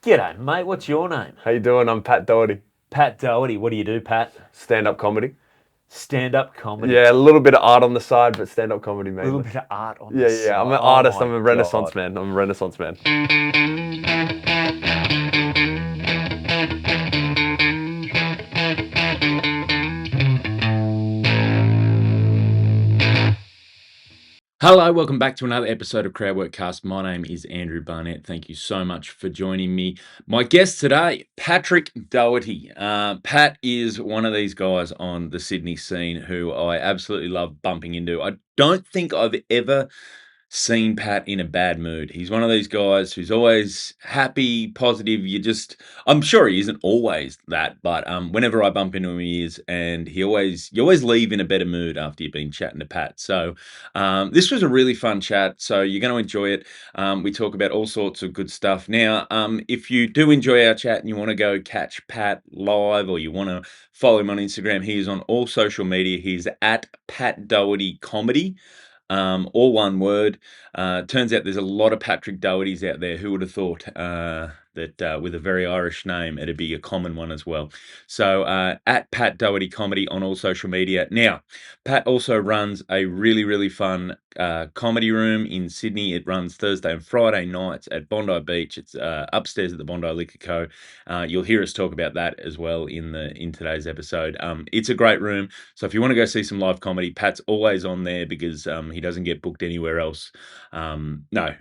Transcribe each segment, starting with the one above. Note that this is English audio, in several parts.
G'day, mate. What's your name? How you doing? I'm Pat Doherty. Pat Doherty. What do you do, Pat? Stand-up comedy. Stand-up comedy. Yeah, a little bit of art on the side, but stand-up comedy A mainly. little bit of art on Yeah, the side. I'm an Oh artist. my I'm a Renaissance God. man. I'm a Renaissance man. Hello, welcome back to another episode of Crowdworkcast. My name is Andrew Barnett. Thank you so much for joining me. My guest today, Patrick Doherty. Pat is one of these guys on the Sydney scene who I absolutely love bumping into. I don't think I've ever seen Pat in a bad mood. He's one of these guys who's always happy, positive. I'm sure he isn't always that, but whenever I bump into him, he is, and you always leave in a better mood after you've been chatting to Pat. So this was a really fun chat. So you're going to enjoy it. We talk about all sorts of good stuff. Now, if you do enjoy our chat and you want to go catch Pat live, or you want to follow him on Instagram, he is on all social media. He's at Pat Doherty Comedy. All one word. Turns out there's a lot of Patrick Dohertys out there. Who would have thought that with a very Irish name, it'd be a common one as well. So at Pat Doherty Comedy on all social media. Now, Pat also runs a really, really fun comedy room in Sydney. It runs Thursday and Friday nights at Bondi Beach. It's upstairs at the Bondi Liquor Co. You'll hear us talk about that as well in today's episode. It's a great room. So if you want to go see some live comedy, Pat's always on there because he doesn't get booked anywhere else. No,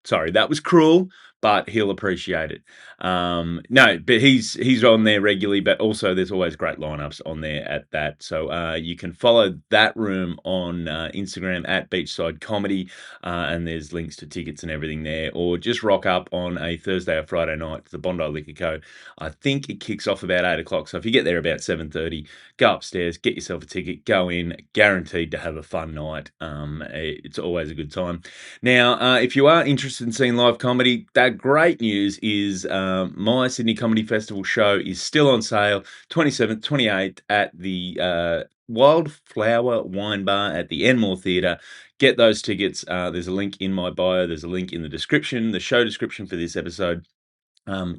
sorry, that was cruel, but he'll appreciate it. No, but he's on there regularly, but also there's always great lineups on there at that. So you can follow that room on Instagram at Beachside Comedy, and there's links to tickets and everything there. Or just rock up on a Thursday or Friday night to the Bondi Liquor Co. I think it kicks off about 8 o'clock. So if you get there about 7:30, go upstairs, get yourself a ticket, go in, guaranteed to have a fun night. It's always a good time. Now, if you are interested in seeing live comedy, that great news is my Sydney Comedy Festival show is still on sale, 27th, 28th at the Wildflower Wine Bar at the Enmore Theatre. Get those tickets. There's a link in my bio. There's a link in the description, the show description for this episode.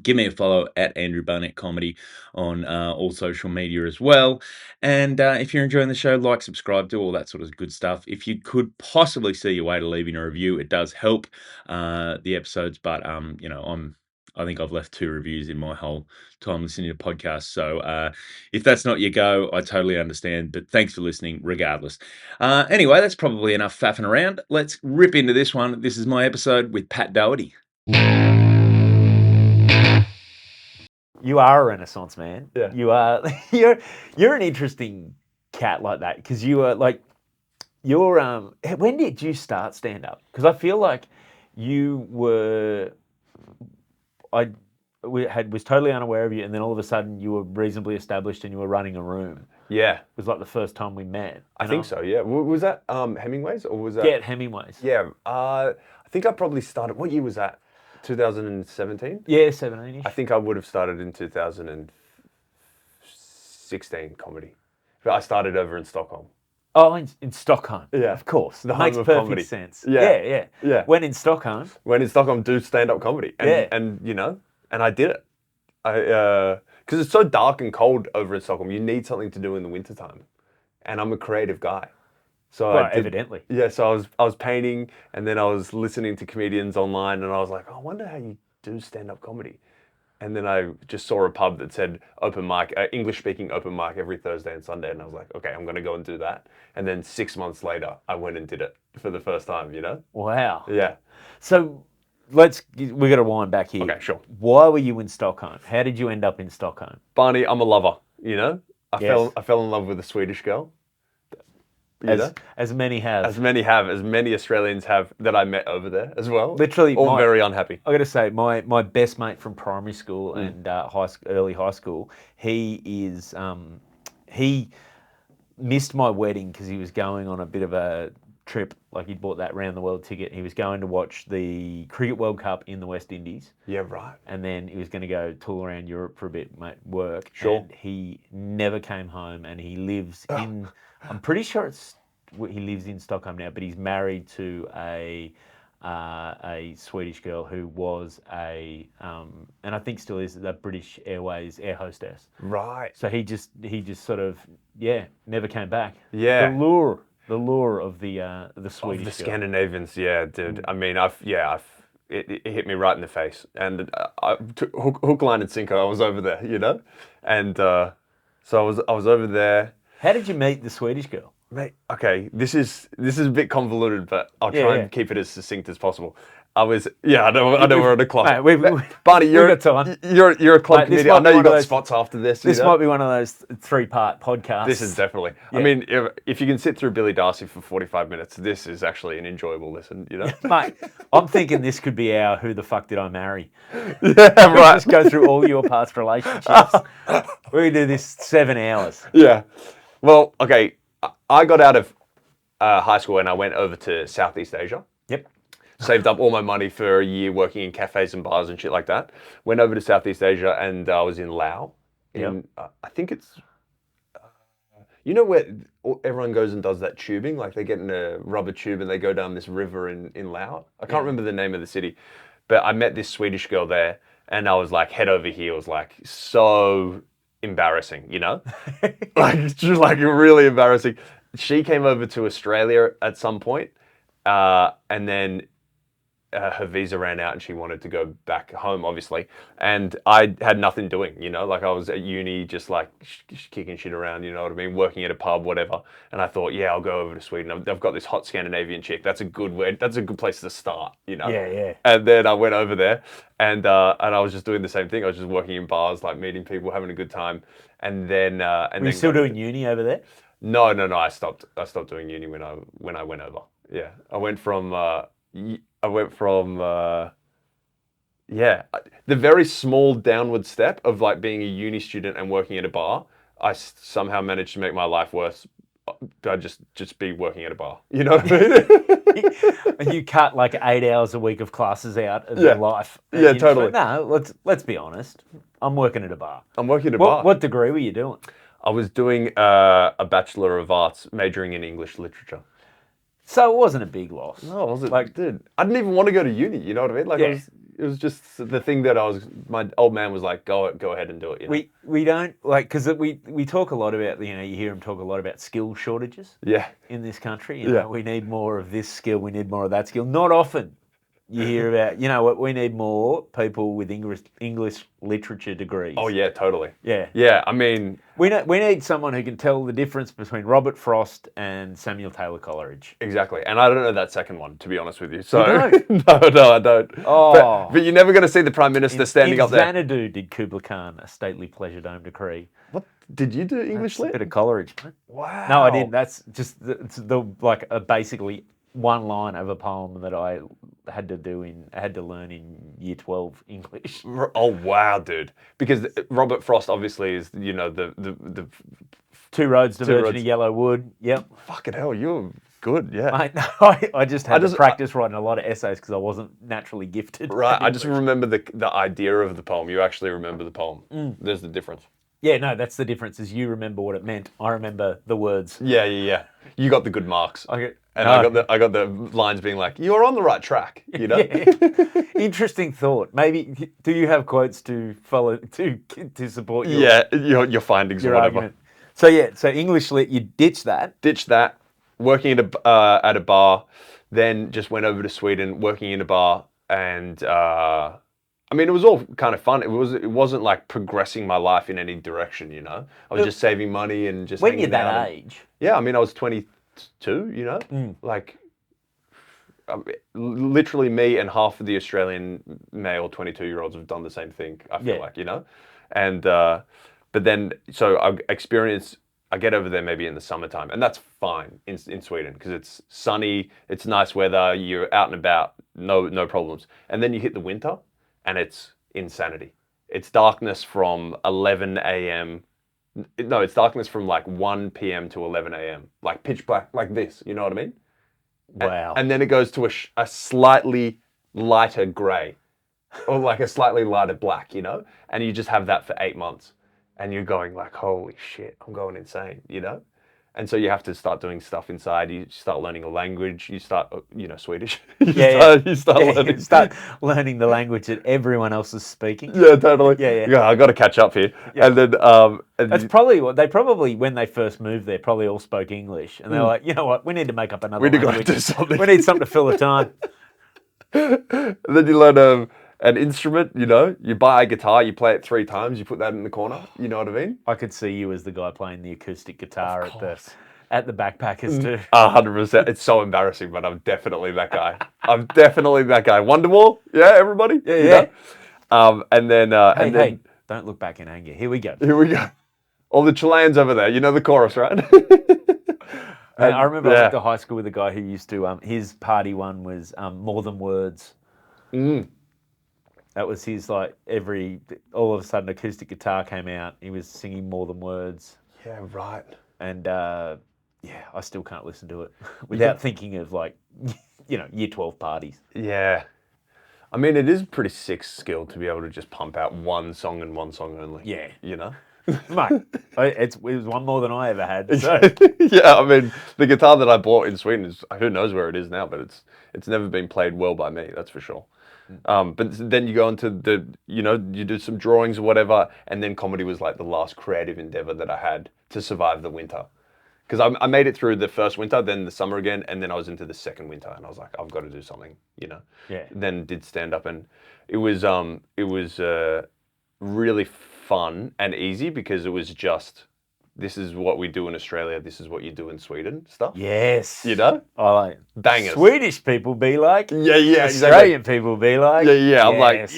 Give me a follow at Andrew Barnett Comedy on all social media as well. And if you're enjoying the show, like, subscribe, do all that sort of good stuff. If you could possibly see your way to leaving a review, it does help the episodes. But I think I've left 2 reviews in my whole time listening to podcasts. So if that's not your go, I totally understand. But thanks for listening, regardless. Anyway, that's probably enough faffing around. Let's rip into this one. This is my episode with Pat Doherty. You are a Renaissance man. Yeah. You are. You're an interesting cat like that because you are like you're. When did you start stand up? Because I feel like you were. Was totally unaware of you, and then all of a sudden you were reasonably established and you were running a room. Yeah, It was like the first time we met. I think so. Yeah, was that Hemingway's or was that? Yeah, at Hemingway's. Yeah, I think I probably started. What year was that? 2017. Yeah, 17-ish. I think I would have started in 2016 comedy, but I started over in Stockholm. Oh, in Stockholm. Yeah. Of course. The Makes home of perfect comedy. sense. Yeah. Yeah. When in Stockholm. When in Stockholm, do stand-up comedy, and Yeah. and I did it. Because it's so dark and cold over in Stockholm, you need something to do in the wintertime, and I'm a creative guy, so Well, evidently. Yeah, so I was painting, and then I was listening to comedians online, and I was like, oh, I wonder how you do stand-up comedy. And then I just saw a pub that said open mic, English-speaking open mic every Thursday and Sunday, and I was like, okay, I'm going to go and do that. And then 6 months later, I went and did it for the first time, Wow. Yeah. So we got to wind back here. Okay, sure. Why were you in Stockholm? How did you end up in Stockholm? Barney, I'm a lover, I Yes. fell in love with a Swedish girl. As many have. As many Australians have that I met over there as well. Literally, all very unhappy. I got to say, my best mate from primary school and early high school, he missed my wedding because he was going on a bit of a trip. Like he'd bought that round the world ticket. He was going to watch the Cricket World Cup in the West Indies. Yeah, right. And then he was going to go tour around Europe for a bit, work. Sure. And he never came home, and he lives in. I'm pretty sure he lives in Stockholm now, but he's married to a a Swedish girl who was and I think still is, a British Airways air hostess. Right. So he just sort of never came back. Yeah. The lure of the Swedish Of the girl. Scandinavians, yeah, dude. I mean, it hit me right in the face, and I took hook, line, and sinker. I was over there, and so I was over there. How did you meet the Swedish girl? Mate, okay, this is a bit convoluted, but I'll Yeah, try yeah. and keep it as succinct as possible. I know we're on the clock. Mate, Barney, we've got time. you're a club Mate, this committee. I might know be you one of got those- spots after this. This might be one of those 3-part podcasts. This is definitely. I Yeah. mean, if you can sit through Billy Darcy for 45 minutes, this is actually an enjoyable listen. Mate, I'm thinking this could be our Who the Fuck Did I Marry? Yeah, right. Just go through all your past relationships. We can do this 7 hours. Yeah. Well, okay. I got out of high school and I went over to Southeast Asia. Yep. Saved up all my money for a year working in cafes and bars and shit like that. Went over to Southeast Asia and I was in Laos. I think it's, where everyone goes and does that tubing? Like they get in a rubber tube and they go down this river in Laos. I can't remember the name of the city, but I met this Swedish girl there and I was like head over heels, like so embarrassing, like just like really embarrassing. She came over to Australia at some point, and then her visa ran out and she wanted to go back home, obviously. And I had nothing doing, like I was at uni, just like kicking shit around, you know what I mean? Working at a pub, whatever. And I thought, yeah, I'll go over to Sweden. I've got this hot Scandinavian chick. That's a good place to start, Yeah, yeah. And then I went over there and I was just doing the same thing. I was just working in bars, like meeting people, having a good time. And then, Were you still doing uni over there? No. I stopped doing uni when I went over. Yeah. I went from the very small downward step of like being a uni student and working at a bar. I somehow managed to make my life worse. I'd just be working at a bar. You know what I mean? You cut like 8 hours a week of classes out of your life. And Yeah, you totally. No, let's be honest. I'm working at a bar. I'm working at a bar. What degree were you doing? I was doing a Bachelor of Arts, majoring in English literature. So it wasn't a big loss. No, was it? Like- Dude, I didn't even want to go to uni. You know what I mean? Like, Yeah. it was just the thing that my old man was like, go ahead and do it. We don't like, because we talk a lot about, you hear him talk a lot about skill shortages Yeah. in this country. Yeah. We need more of this skill, we need more of that skill. Not often you hear about, what, we need more people with English literature degrees. Oh yeah, totally. Yeah. Yeah, I mean, We need someone who can tell the difference between Robert Frost and Samuel Taylor Coleridge. exactly. And I don't know that second one, to be honest with you. So don't? no, I don't. Oh. But you're never going to see the Prime Minister standing up there. Xanadu did Kubla Khan a stately pleasure dome decree. What? Did you do English That's a lit? bit of Coleridge, mate. Wow. No, I didn't. That's just basically one line of a poem that I had to learn in year 12 English. Oh wow, dude! Because Robert Frost obviously is, the Two roads diverging roads. to Yellow Wood. Yep. fucking hell, you're good, yeah. Mate, no, I just had to practice writing a lot of essays because I wasn't naturally gifted. Right, at I just English. remember the idea of the poem. You actually remember the poem. There's the difference. Yeah, no, that's the difference. Is you remember what it meant. I remember the words. Yeah. You got the good marks. Okay. And I got the lines being like, you're on the right track, Yeah. Interesting thought. Maybe do you have quotes to follow to support your your findings or your whatever. argument? So English lit, you ditch that. Ditched that, working at a bar, then just went over to Sweden, working in a bar, and I mean, it was all kind of fun. It wasn't like progressing my life in any direction, I was just saving money and just When hanging you're out that and- age, Yeah, I mean, I was 22, like literally me and half of the Australian male 22-year-olds have done the same thing, I feel Yeah. like, and but then, so I get over there maybe in the summertime, and that's fine in Sweden because it's sunny, it's nice weather, you're out and about, no problems. And then you hit the winter and it's insanity. It's darkness from 11 a.m. No, it's darkness from like 1 p.m. to 11 a.m. Like pitch black, like this, you know what I mean? wow. And then it goes to a slightly lighter grey or like a slightly lighter black, And you just have that for 8 months. And you're going like, holy shit, I'm going insane, And so you have to start doing stuff inside. You start learning a language. You start, Swedish. You start learning. Start learning the language that everyone else is speaking. Yeah, totally. Yeah. I got to catch up here. Yeah. And then, That's probably what they probably, when they first moved there, probably all spoke English. And they're like, you know what, we need to make up another language. do something. We need something to fill the time. And then you learn an instrument, you buy a guitar, you play it 3 times, you put that in the corner, you know what I mean? I could see you as the guy playing the acoustic guitar at the backpackers too. 100%. It's so embarrassing, but I'm definitely that guy. I'm definitely that guy. Wonderwall? Yeah, everybody? Yeah. And then... Hey, don't look back in anger. Here we go. All the Chileans over there. You know the chorus, right? Man, I remember I went to high school with a guy who used to, his party one was More Than Words. That was his, all of a sudden acoustic guitar came out. He was singing More Than Words. Yeah, right. And I still can't listen to it without thinking of year 12 parties. Yeah. I mean, it is a pretty sick skill to be able to just pump out one song and one song only. Yeah. Mate, it was one more than I ever had. So. Yeah, I mean, the guitar that I bought in Sweden is, who knows where it is now, but it's never been played well by me, that's for sure. But then you go into you do some drawings or whatever, and then comedy was like the last creative endeavor that I had to survive the winter. Because I made it through the first winter, then the summer again, and then I was into the second winter, and I was like, I've got to do something, Yeah. Then did stand up, and it was really fun and easy because it was just, this is what we do in Australia, this is what you do in Sweden stuff. Yes. I like bangers. Swedish people be like. Yeah. Australian people be like. Yeah. Yes. I'm like,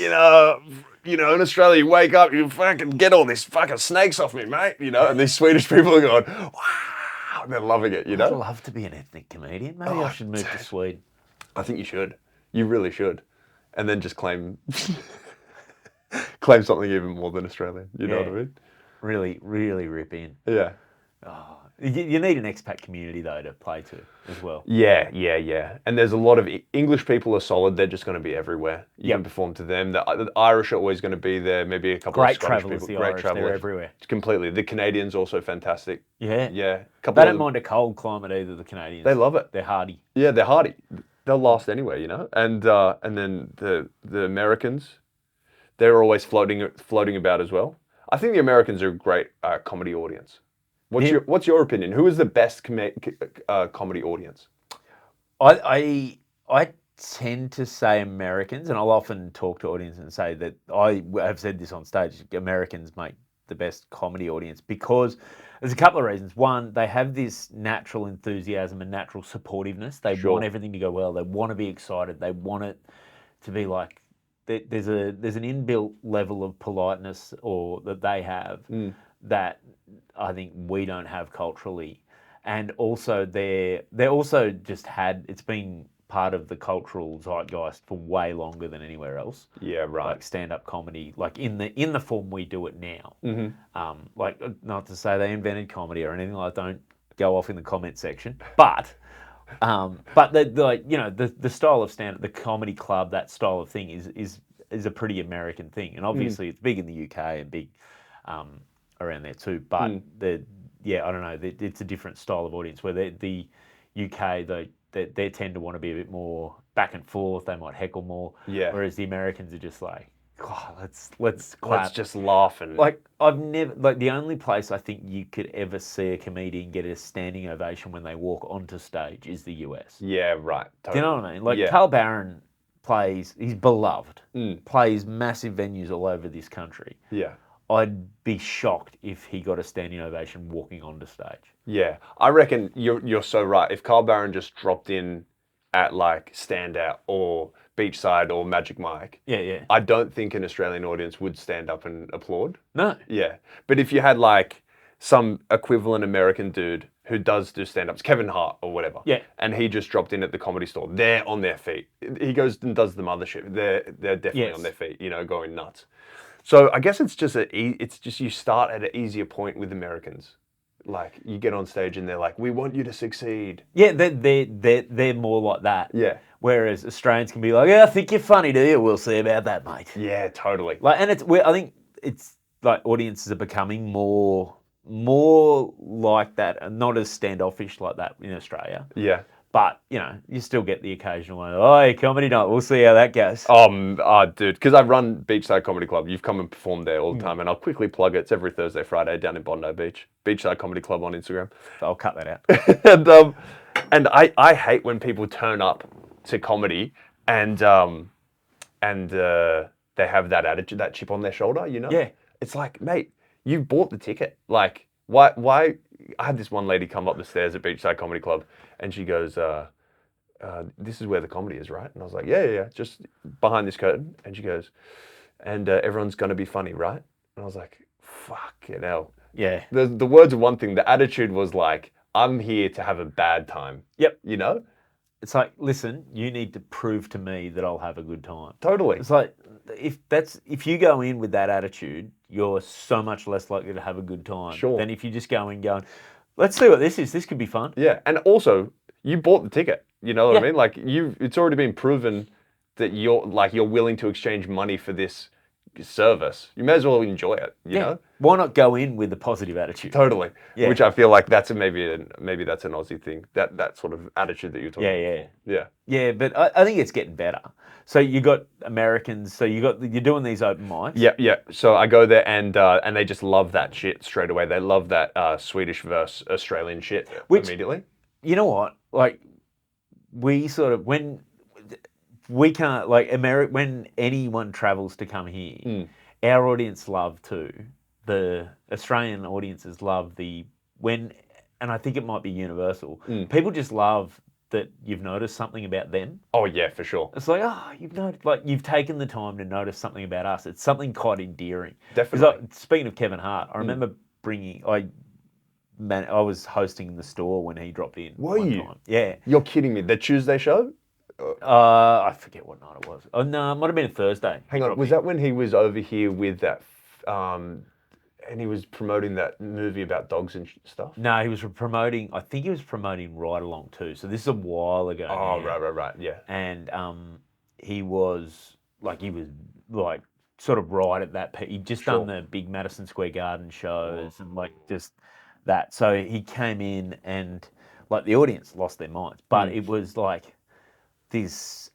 in Australia, you wake up, you fucking get all these fucking snakes off me, mate. And these Swedish people are going, wow, and they're loving it. I'd love to be an ethnic comedian. Maybe I should move to Sweden. I think you should. You really should. And then just claim something even more than Australian. You know what I mean? Really, really rip in. Yeah. Oh, you need an expat community, though, to play to as well. Yeah. And there's a lot of English people are solid. They're just going to be everywhere. You can perform to them. The Irish are always going to be there. Maybe a couple of Scottish people. The Irish, they're everywhere. Completely. The Canadians also fantastic. Yeah. Yeah. They don't mind a cold climate either, the Canadians. They love it. They're hardy. Yeah, they're hardy. They'll last anyway, And then the Americans, they're always floating about as well. I think the Americans are a great comedy audience. What's your opinion? Who is the best comedy audience? I tend to say Americans, and I'll often talk to audiences and say that I have said this on stage. Americans make the best comedy audience because there's a couple of reasons. One, they have this natural enthusiasm and natural supportiveness. They want everything to go well. They want to be excited. They want it to be like there's an inbuilt level of politeness that they have that I think we don't have culturally, and also they're also it's been part of the cultural zeitgeist for way longer than anywhere else. Yeah, right. Like stand-up comedy, like in the form we do it now. Like not to say they invented comedy or anything. Like don't go off in the comment section, but the style of stand-up, the comedy club, that style of thing is a pretty American thing, and obviously it's big in the UK and big around there too. But I don't know. It's a different style of audience where the UK they tend to want to be a bit more back and forth. They might heckle more. Yeah. Whereas the Americans are just like, God, let's clap. Let's just laugh and I've never the only place I think you could ever see a comedian get a standing ovation when they walk onto stage is the US. Yeah, right. Totally. Do you know what I mean? Carl Barron he's beloved, plays massive venues all over this country. Yeah. I'd be shocked if he got a standing ovation walking onto stage. Yeah, I reckon you're so right. If Carl Barron just dropped in at Standout or Beachside or Magic Mike, I don't think an Australian audience would stand up and applaud. No. Yeah, but if you had some equivalent American dude who does do stand-ups, Kevin Hart or whatever, and he just dropped in at the Comedy Store, they're on their feet. He goes and does the mothership. They're definitely on their feet, going nuts. So I guess it's just you start at an easier point with Americans. You get on stage and they're like, "We want you to succeed." Yeah, they're more like that. Yeah. Whereas Australians can be like, "Yeah, I think you're funny, do you? We'll see about that, mate." Yeah, totally. And I think it's audiences are becoming more more like that, and not as standoffish like that in Australia. Yeah. But, you know, you still get the occasional one. Oh, hey, comedy night. We'll see how that goes. Dude, because I run Beachside Comedy Club. You've come and performed there all the time, and I'll quickly plug it. It's every Thursday, Friday down in Bondi Beach. Beachside Comedy Club on Instagram. I'll cut that out. And I hate when people turn up to comedy and they have that attitude, that chip on their shoulder, you know? Yeah. It's like, mate, you bought the ticket. Like, why? I had this one lady come up the stairs at Beachside Comedy Club, and she goes, this is where the comedy is, right? And I was like, yeah, just behind this curtain. And she goes, and everyone's going to be funny, right? And I was like, fucking hell. Yeah. The words are one thing. The attitude was like, I'm here to have a bad time. Yep. You know? It's like, listen, you need to prove to me that I'll have a good time. Totally. It's like, if you go in with that attitude, you're so much less likely to have a good time than if you just go in going, let's see what this is. This could be fun. Yeah. And also, you bought the ticket. You know what I mean? Like, it's already been proven that you're willing to exchange money for this service. You may as well enjoy it, you know? Why not go in with a positive attitude? Totally. Yeah. Which I feel like that's maybe that's an Aussie thing. That sort of attitude that you're talking about. Yeah. Yeah, but I think it's getting better. So you got Americans. So you're doing these open mics. Yeah. So I go there and they just love that shit straight away. They love that Swedish versus Australian shit immediately. You know what? Like, we sort of when anyone travels to come here, our audience love too. The Australian audiences love and I think it might be universal. People just love that you've noticed something about them. Oh yeah, for sure. It's like, you've taken the time to notice something about us. It's something quite endearing. Definitely. Speaking of Kevin Hart, I remember I was hosting the store when he dropped in. Were you? Time. Yeah. You're kidding me. The Tuesday show? I forget what night it was. Oh no, it might have been a Thursday. Hang on, was that when he was over here with that, and he was promoting that movie about dogs and stuff? No, he was promoting. I think he was promoting Ride Along too. So this is a while ago. Oh, now. right, yeah. And he was sort of right at that. He'd just done the big Madison Square Garden shows and just that. So he came in and the audience lost their minds. But it was like this.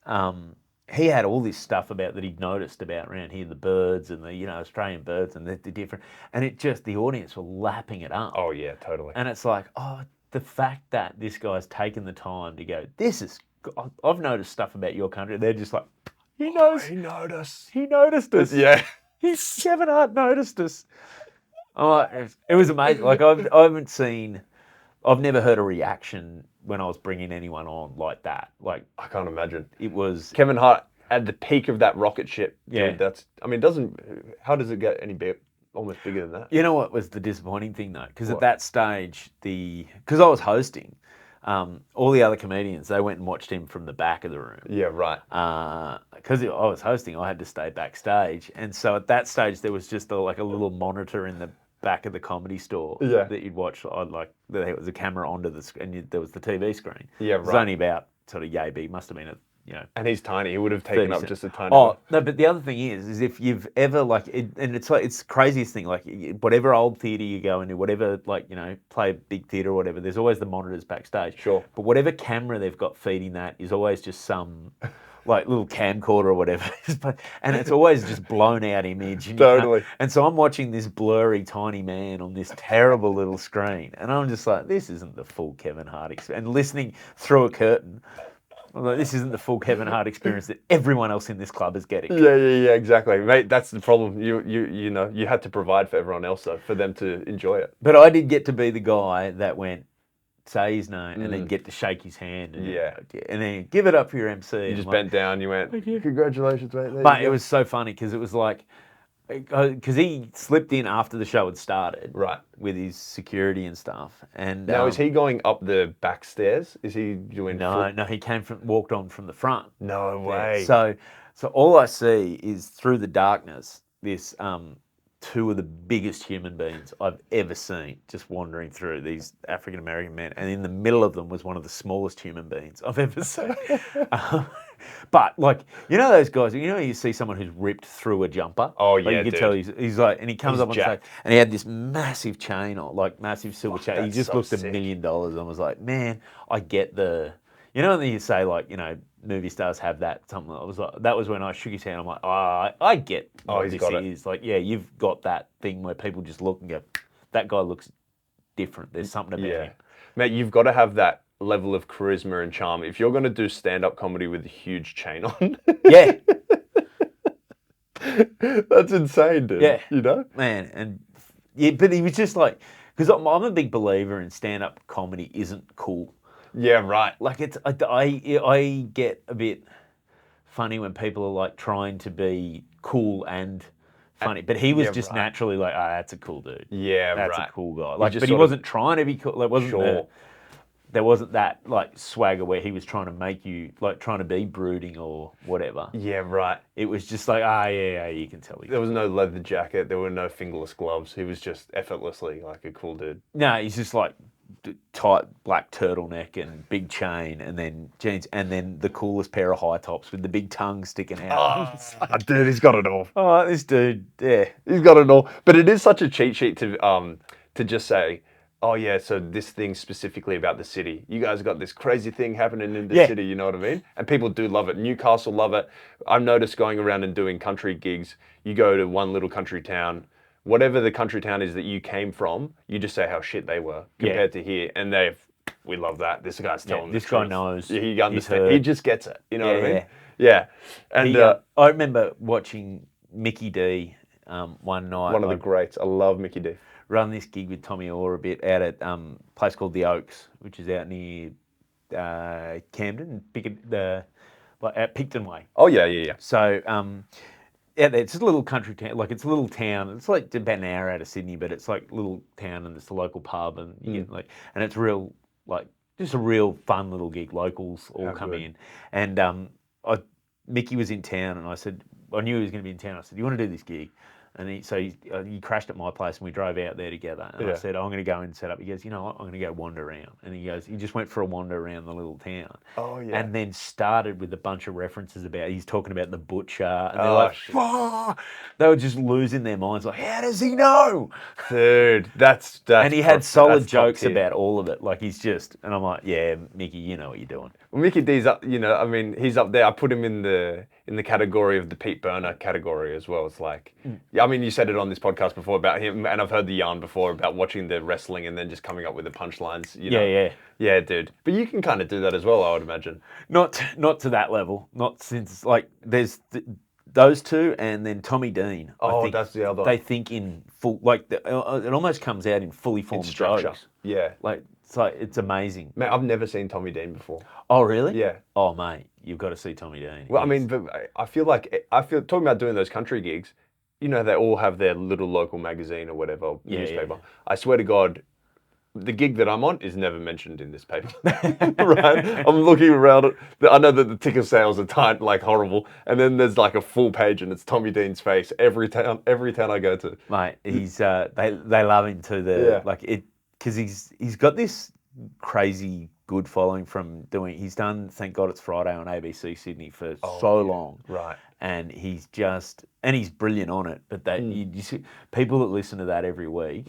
He had all this stuff that he'd noticed about around here, the birds and the Australian birds and the different, and the audience were lapping it up. Oh yeah, totally. And it's like, the fact that this guy's taken the time to go, I've noticed stuff about your country. They're just like, he knows. He noticed. He noticed us. Yeah. Kevin Hart noticed us. It was amazing. I've never heard a reaction when I was bringing anyone on like that. Like, I can't imagine. it was Kevin Hart at the peak of that rocket ship. Yeah. Dude, how does it get any bigger? Almost bigger than that. You know what was the disappointing thing though? Because at that stage, because I was hosting, all the other comedians, they went and watched him from the back of the room. Yeah, right. Because I was hosting, I had to stay backstage, and so at that stage there was just a little monitor in the back of the comedy store that you'd watch. There was a camera onto the screen, and there was the TV screen. Yeah, right. It was only about sort of yay big. Must have been And he's tiny. He would have taken up just a tiny. Oh no! But the other thing is if you've ever and it's the craziest thing. Whatever old theatre you go into, whatever play a big theatre or whatever, there's always the monitors backstage. Sure. But whatever camera they've got feeding that is always just some little camcorder or whatever, and it's always just blown out image. And totally. And so I'm watching this blurry tiny man on this terrible little screen, and I'm just like, this isn't the full Kevin Hart experience. And listening through a curtain. Well, this isn't the full Kevin Hart experience that everyone else in this club is getting. Yeah, exactly, mate. That's the problem. You had to provide for everyone else though, for them to enjoy it. But I did get to be the guy that went, say his name, and then get to shake his hand. And then give it up for your MC. You just bent down. You went, congratulations, mate. But it was so funny because it was because he slipped in after the show had started, right, with his security and stuff. And now is he going up the back stairs? Is he doing? No, he walked on from the front. No way. So all I see is through the darkness this two of the biggest human beings I've ever seen just wandering through, these African American men, and in the middle of them was one of the smallest human beings I've ever seen. But like, you know those guys, you know you see someone who's ripped through a jumper? Oh, like yeah, you could dude. tell he's like, and he comes He's up on stage, jacked. and he had this massive chain on, like massive silver chain. He that's just so looked sick. $1 million and was like, man, I get the, you know, and then you say like, you know, movie stars have that, something. I was like, that was when I shook his hand. I'm like, oh, I get what he's this got it. is. Like, yeah, you've got that thing where people just look and go, that guy looks different. There's something about him. Mate, you've got to have that level of charisma and charm. If you're going to do stand-up comedy with a huge chain on, Yeah, that's insane, dude. Yeah. You know? man, and yeah, but he was just like, because I'm a big believer in stand-up comedy isn't cool. Yeah, right. Like it's, I get a bit funny when people are like trying to be cool and funny, but he was yeah, just right. naturally like, oh, that's a cool dude. Yeah, That's right. a cool guy. Like, just but he sort of- wasn't trying to be cool. Like, wasn't Sure. there wasn't that like swagger where he was trying to make you like trying to be brooding or whatever. Yeah, right. It was just like, yeah, you can tell. There was no leather jacket. There were no fingerless gloves. He was just effortlessly like a cool dude. No, he's just like tight black turtleneck and big chain, and then jeans, and then the coolest pair of high tops with the big tongue sticking out. Dude, he's got it all. Oh, this dude, yeah. He's got it all. But it is such a cheat sheet to just say, oh yeah, so this thing specifically about the city. You guys got this crazy thing happening in the city, you know what I mean? And people do love it. Newcastle love it. I've noticed going around and doing country gigs, you go to one little country town, whatever the country town is that you came from, you just say how shit they were compared to here. And we love that. This guy's telling this the guy truth. knows. Yeah, he He's understands. heard. He just gets it. You know what I mean? Yeah. Yeah. And I remember watching Mickey D one night. one of the greats. I love Mickey D. Run this gig with Tommy Orr a bit out at a place called The Oaks, which is out near Camden, at Picton Way. Oh yeah, yeah, yeah. So yeah, it's just a little country town. Like it's a little town. It's like about an hour out of Sydney, but it's like a little town, and it's a local pub, and you get like, and it's real like just a real fun little gig. Locals all come good. in, and Mickey was in town, and I said I knew he was going to be in town. I said, "You want to do this gig?" And he crashed at my place, and we drove out there together. And I said, I'm going to go and set up. He goes, you know what? I'm going to go wander around. And he just went for a wander around the little town. Oh, yeah. And then started with a bunch of references about, he's talking about the butcher. And they're like, oh! They were just losing their minds. Like, how does he know? Dude, that's and he had solid that's top jokes tier. about all of it. Like, he's just, and I'm like, yeah, Mickey, you know what you're doing. Well, Mickey D's up, you know, I mean, he's up there. I put him in the category of the Pete Burner category as well. It's like, I mean, you said it on this podcast before about him, and I've heard the yarn before about watching the wrestling and then just coming up with the punchlines. You know? Yeah, dude. But you can kind of do that as well, I would imagine. Not to that level. Not since, like, there's those two, and then Tommy Dean. Oh, I think that's the other. They think in full, like, it almost comes out in fully formed structure. jokes. Yeah. Like, it's amazing. Man, I've never seen Tommy Dean before. Oh, really? Yeah. Oh, mate, you've got to see Tommy Dean. Well, I mean, but I feel talking about doing those country gigs, you know, they all have their little local magazine or whatever, newspaper. Yeah. I swear to God, the gig that I'm on is never mentioned in this paper. Right? I'm looking around it. I know that the ticket sales are tight, like horrible. And then there's like a full page and it's Tommy Dean's face every town I go to. Mate, he's they love him too. Because he's got this crazy good following from doing. He's done Thank God It's Friday on ABC Sydney for so long. Right. And he's brilliant on it. But you see people that listen to that every week.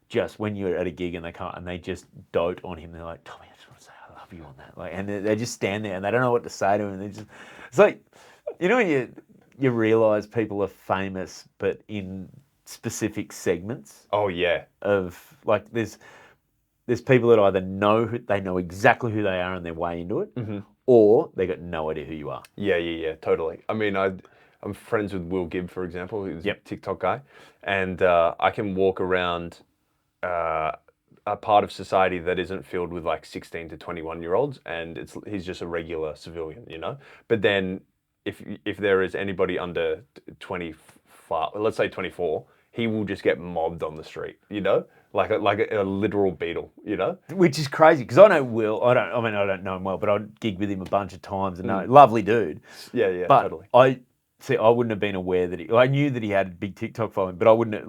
Just when you're at a gig and they just dote on him, they're like, Tommy, I just want to say I love you on that. Like, and they just stand there and they don't know what to say to him. It's like, you know, when you realise people are famous, but in specific segments. Oh yeah. Of like, there's people that either know exactly who they are and they're way into it, or they got no idea who you are. Yeah, totally. I mean, I'm friends with Will Gibb, for example, who's a TikTok guy, and I can walk around a part of society that isn't filled with like 16 to 21-year-olds, and he's just a regular civilian, you know. But then if there is anybody under 25, let's say 24, he will just get mobbed on the street, you know, like a literal beetle, you know. Which is crazy because I know Will. I don't know him well, but I gig with him a bunch of times and know lovely dude. Yeah, but totally. See, I wouldn't have been aware that I knew that he had a big TikTok following, but I wouldn't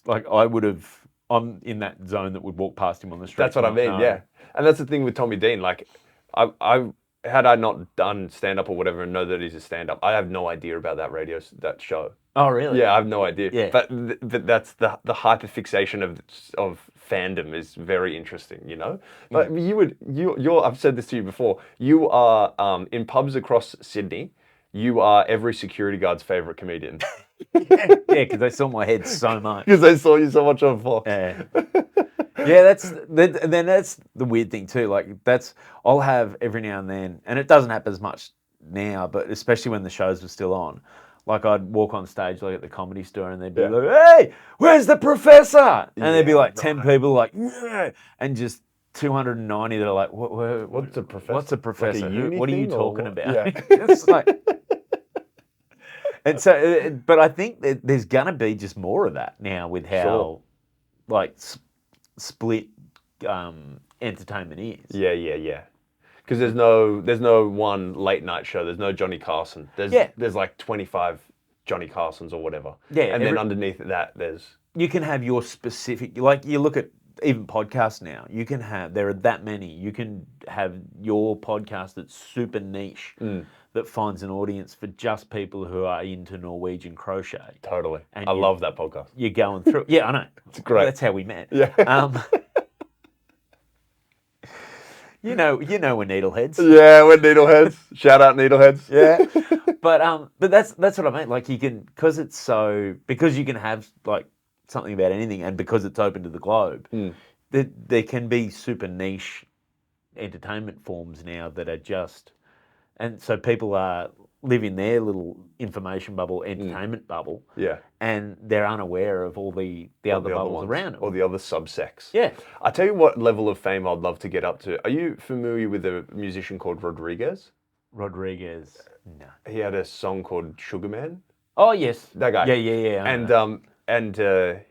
I would have. I'm in that zone that would walk past him on the street. That's what I mean, yeah. And that's the thing with Tommy Dean. Like, I had I not done stand up or whatever and know that he's a stand up, I have no idea about that show. Oh, really? Yeah, I have no idea. Yeah. But that's the hyperfixation of fandom is very interesting, you know. But you're I've said this to you before. You are in pubs across Sydney. You are every security guard's favorite comedian. Yeah, because they saw my head so much. Because they saw you so much on Fox. Yeah. Yeah, that's the weird thing too. Like I'll have every now and then, and it doesn't happen as much now, but especially when the shows were still on. Like I'd walk on stage like at the Comedy Store, and they'd be like, "Hey, where's the professor?" And there'd be like 10 people like, "Yeah," and just 290 that are like, What's a professor? What's a professor? Like a uni what are you thing or talking what? about? Yeah. It's like, and so, but I think that there's gonna be just more of that now with how like split entertainment is. Yeah. Because there's no one late night show. There's no Johnny Carson. There's like 25 Johnny Carsons or whatever. Yeah, and then underneath that there's you can have your specific, like you look at even podcasts now. There are that many. You can have your podcast that's super niche that finds an audience for just people who are into Norwegian crochet. Totally. And I love that podcast. You're going through. Yeah, I know. It's great. That's how we met. Yeah. You know we're needleheads. Yeah, we're needleheads. Shout out needleheads. Yeah. But that's what I mean. Like you can, because you can have like something about anything, and because it's open to the globe, there can be super niche entertainment forms now that are just, and so people are living their little information bubble, entertainment bubble. Yeah. And they're unaware of all the other bubbles ones, around them. or the other subsects. Yeah. I tell you what level of fame I'd love to get up to. Are you familiar with a musician called Rodriguez? Rodriguez. No. He had a song called Sugar Man. Oh yes. That guy. Yeah. And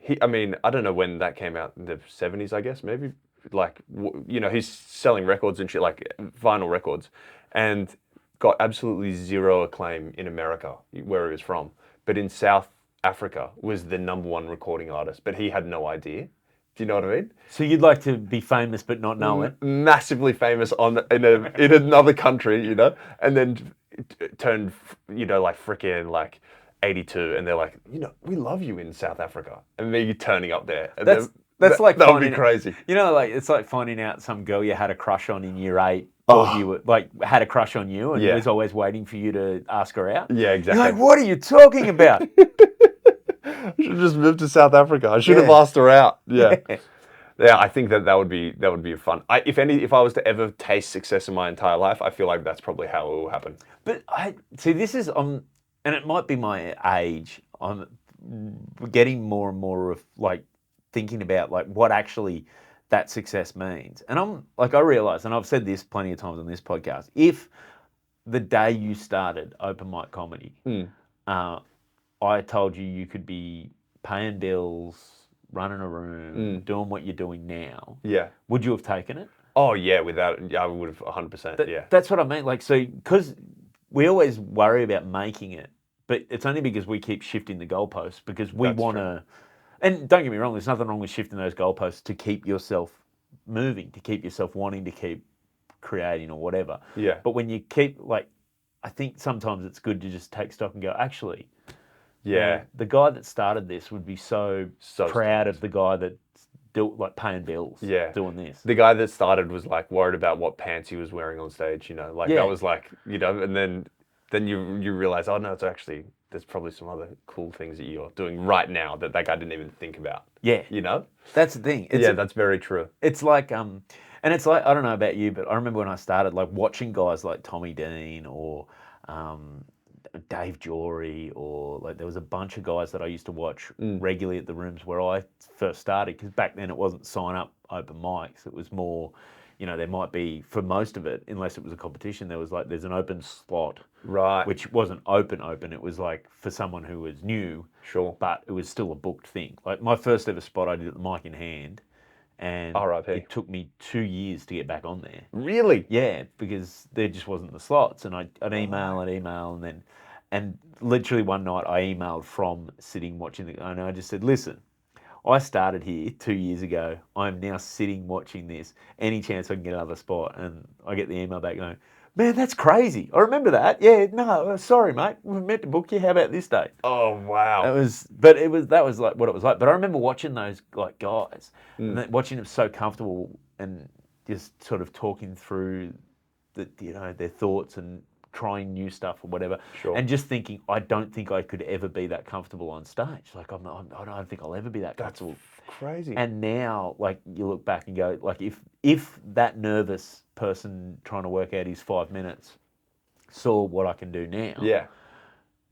he, I mean, I don't know when that came out, in the 70s, I guess, maybe. Like, he's selling records and shit, like vinyl records, and got absolutely zero acclaim in America, where he was from. But in South Africa was the #1 recording artist, but he had no idea. Do you know what I mean? So you'd like to be famous but not know it? Massively famous in another country, and then turned, like freaking like 82, and they're like, we love you in South Africa, and then you're turning up there. And that's like that would be crazy. Like it's like finding out some girl you had a crush on in year 8. Thought you were, like, had a crush on you and was always waiting for you to ask her out. Yeah, exactly. You're like, what are you talking about? I should have just moved to South Africa. I should have asked her out. Yeah. Yeah, I think that would be fun. If I was to ever taste success in my entire life, I feel like that's probably how it will happen. But I see, this is and it might be my age. I'm getting more and more of like thinking about like what actually that success means. And I'm like, I realize, and I've said this plenty of times on this podcast, if the day you started open mic comedy, I told you could be paying bills, running a room, doing what you're doing now, would you have taken it? Oh yeah, I would have 100%. Yeah. That's what I mean. Like, so, because we always worry about making it, but it's only because we keep shifting the goalposts because we want to. And don't get me wrong, there's nothing wrong with shifting those goalposts to keep yourself moving, to keep yourself wanting to keep creating or whatever. Yeah. But when you keep, like, I think sometimes it's good to just take stock and go, actually, the guy that started this would be so proud of the guy that's like paying bills, doing this. The guy that started was like worried about what pants he was wearing on stage, that was like, and then you realize, oh no, it's actually, there's probably some other cool things that you're doing right now that guy didn't even think about. Yeah. That's the thing. That's very true. It's like, and it's like, I don't know about you, but I remember when I started, like watching guys like Tommy Dean or Dave Jory, or like there was a bunch of guys that I used to watch regularly at the rooms where I first started, because back then it wasn't sign up open mics. It was more, there might be, for most of it, unless it was a competition, there's an open slot. Right. Which wasn't open. It was like for someone who was new. Sure. But it was still a booked thing. Like my first ever spot I did at the Mic in Hand, and it took me 2 years to get back on there. Really? Yeah, because there just wasn't the slots, and I'd email, and then, And literally one night I emailed from sitting watching the, and I just said, listen, I started here 2 years ago. I'm now sitting watching this. Any chance I can get another spot? And I get the email back going, man, that's crazy. I remember that. Yeah, no, sorry, mate. We meant to book you. How about this date? Oh, wow. That was like what it was like. But I remember watching those like guys and then watching them so comfortable and just sort of talking through their thoughts and trying new stuff or whatever, Sure. and just thinking, I don't think I could ever be that comfortable on stage. Like I don't think I'll ever be that comfortable. Crazy. And now, like you look back and go, like if that nervous person trying to work out his 5 minutes saw what I can do now, Yeah.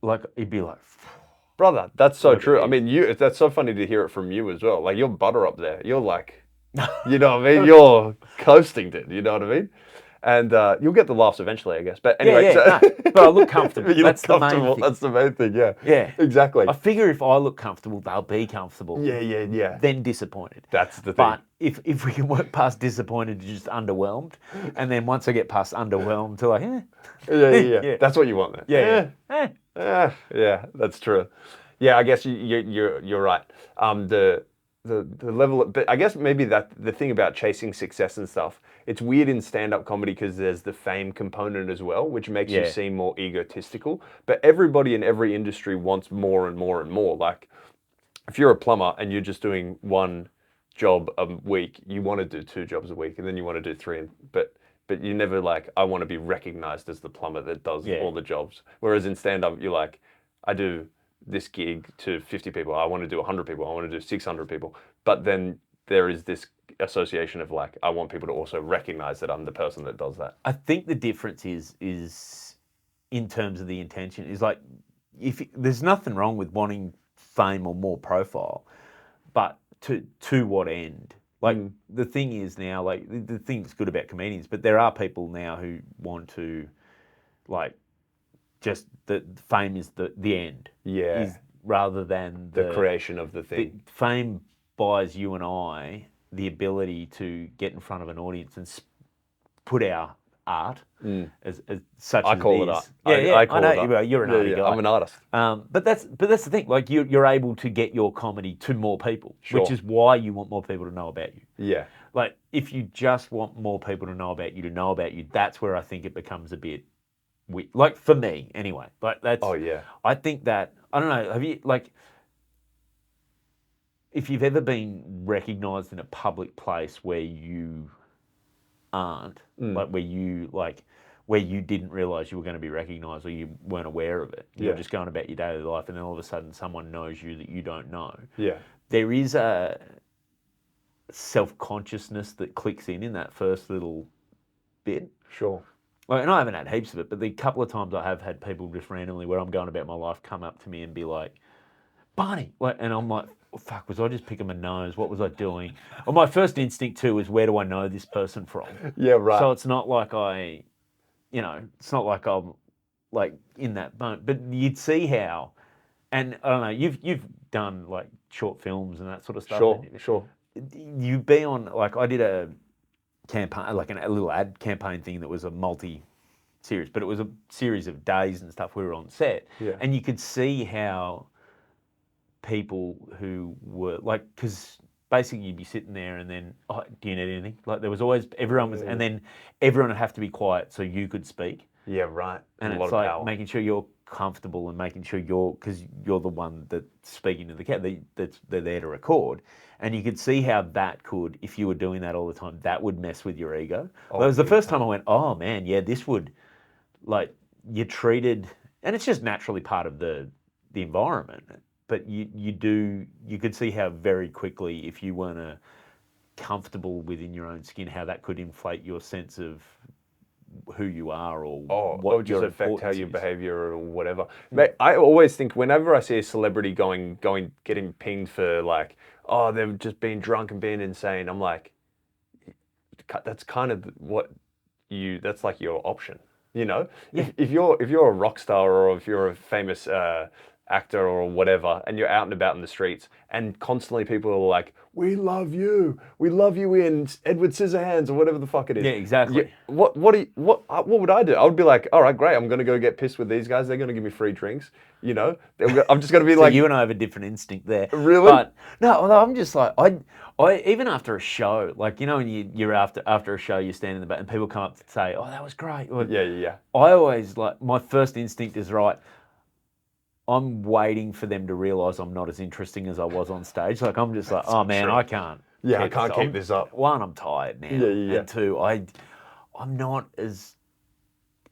like he'd be like, Brother, that's so Look at true. I this. mean, that's so funny to hear it from you as well. Like, you're butter up there. You're like, you know what I mean? You're coasting it, you know what I mean? And you'll get the laughs eventually, I guess. But anyway, no, but I look comfortable. You That's look the main comfortable. thing. That's the main thing, yeah. Yeah. Exactly. I figure if I look comfortable, they'll be comfortable. Yeah. Then disappointed. That's the thing. But if we can work past disappointed to just underwhelmed, and then once I get past underwhelmed to like, Yeah. Yeah. That's what you want there. Yeah, that's true. Yeah, I guess you're right. The level of, but I guess maybe that the thing about chasing success and stuff, it's weird in stand-up comedy because there's the fame component as well, which makes you Yeah. seem more egotistical. But everybody in every industry wants more and more and more. Like if you're a plumber and you're just doing one job a week, you want to do 2 jobs a week, and then you want to do 3. But you never like, I want to be recognized as the plumber that does all the jobs. Whereas in stand-up, you're like, I do this gig to 50 people. I want to do 100 people. I want to do 600 people. But then there is this association of like, I want people to also recognize that I'm the person that does that. I think the difference is in terms of the intention is like, there's nothing wrong with wanting fame or more profile, but to what end? Like the thing is now, like the thing that's good about comedians, but there are people now who want to, like, just the fame is the end. Yeah. Is rather than The creation of the thing. Fame buys you and I the ability to get in front of an audience and put our art as such I as call it is. art. Yeah, I call know. it art. Well, you're an arty guy. I'm an artist. But that's the thing. Like you're able to get your comedy to more people, which is why you want more people to know about you. Yeah. Like if you just want more people to know about you, that's where I think it becomes a bit weird. Like for me, anyway. Like that's. Oh yeah. I think that I don't know. Have you like? If you've ever been recognised in a public place where you aren't, like where you didn't realise you were going to be recognised or you weren't aware of it, you're just going about your daily life, and then all of a sudden someone knows you that you don't know. Yeah. There is a self-consciousness that clicks in that first little bit. Sure. Like, and I haven't had heaps of it, but the couple of times I have had people just randomly where I'm going about my life come up to me and be like, Barney, like, and I'm like, oh, fuck, was I just picking my nose? What was I doing? Well, my first instinct too is, where do I know this person from? Yeah, right. So it's not like it's not like I'm like in that boat, but you'd see how, and I don't know, you've done like short films and that sort of stuff. Sure. You'd be on, like, I did a campaign, like a little ad campaign thing that was a multi-series, but it was a series of days and stuff. We were on set, and you could see how people who were like, because basically you'd be sitting there and then, oh, do you need anything? Like there was always, everyone was, and then everyone would have to be quiet so you could speak. Yeah, right. And a it's lot like of power. making sure you're comfortable and making sure because you're the one that's speaking to the camera, they're there to record. And you could see how that could, if you were doing that all the time, that would mess with your ego. Well, it was the first time I went, oh man, yeah, this would, like, you're treated, and it's just naturally part of the environment. But you could see how very quickly, if you weren't comfortable within your own skin, how that could inflate your sense of who you are or what or just your affect how your is. behavior or whatever. Mate, I always think whenever I see a celebrity getting pinged for like, oh, they've just been drunk and been insane, I'm like, that's kind of that's like your option, you know? Yeah. If you're a rock star or if you're a famous actor or whatever, and you're out and about in the streets, and constantly people are like, we love you in Edward Scissorhands or whatever the fuck it is. Yeah, exactly. What would I do? I would be like, all right, great, I'm gonna go get pissed with these guys. They're gonna give me free drinks. You know, I'm just gonna be So like, you and I have a different instinct there. Really? But no, although I'm just like, I even after a show, like, you know, when you're after a show, you stand in the back and people come up to say, oh, that was great. Or, yeah. I always, like, my first instinct is, right, I'm waiting for them to realise I'm not as interesting as I was on stage. Like, I'm just like, oh man, true. I can't. Yeah, I can't keep this up. One, I'm tired now. Yeah. And two, I'm not as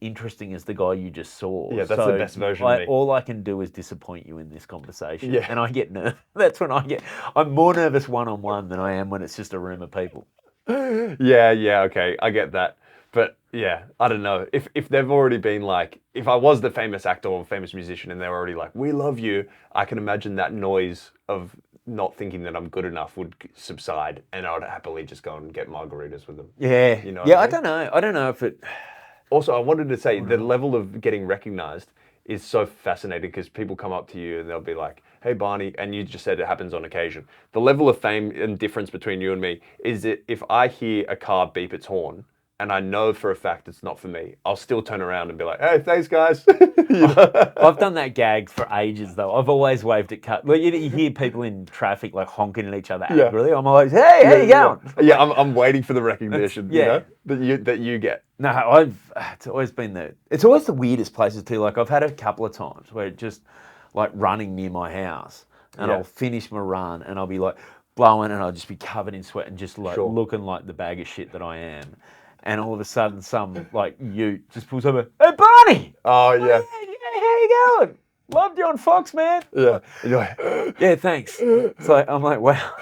interesting as the guy you just saw. Yeah, that's the best version of me. All I can do is disappoint you in this conversation. Yeah. And I get nervous. That's when I'm more nervous one-on-one than I am when it's just a room of people. Yeah, okay, I get that. But yeah, I don't know. If they've already been like, if I was the famous actor or famous musician and they're already like, we love you, I can imagine that noise of not thinking that I'm good enough would subside, and I would happily just go and get margaritas with them. Yeah. You know Yeah, what I mean? I don't know if it... Also, I wanted to say the level of getting recognized is so fascinating, because people come up to you and they'll be like, hey, Barney, and you just said it happens on occasion. The level of fame and difference between you and me is that if I hear a car beep its horn and I know for a fact it's not for me, I'll still turn around and be like, hey, thanks, guys. You know? I've done that gag for ages, though. I've always waved at cut. Well, you hear people in traffic like honking at each other angrily. I'm always, hey, how you going? Yeah, I'm waiting for the recognition, you know, that you get. No, it's always been it's always the weirdest places too. Like, I've had a couple of times where it just, like, running near my house, and I'll finish my run and I'll be like blowing and I'll just be covered in sweat and just like looking like the bag of shit that I am. And all of a sudden some like ute just pulls over, hey, Barney! Oh, yeah. Hey, how you going? Loved you on Fox, man. Yeah. And you're like, yeah, thanks. So I'm like, wow.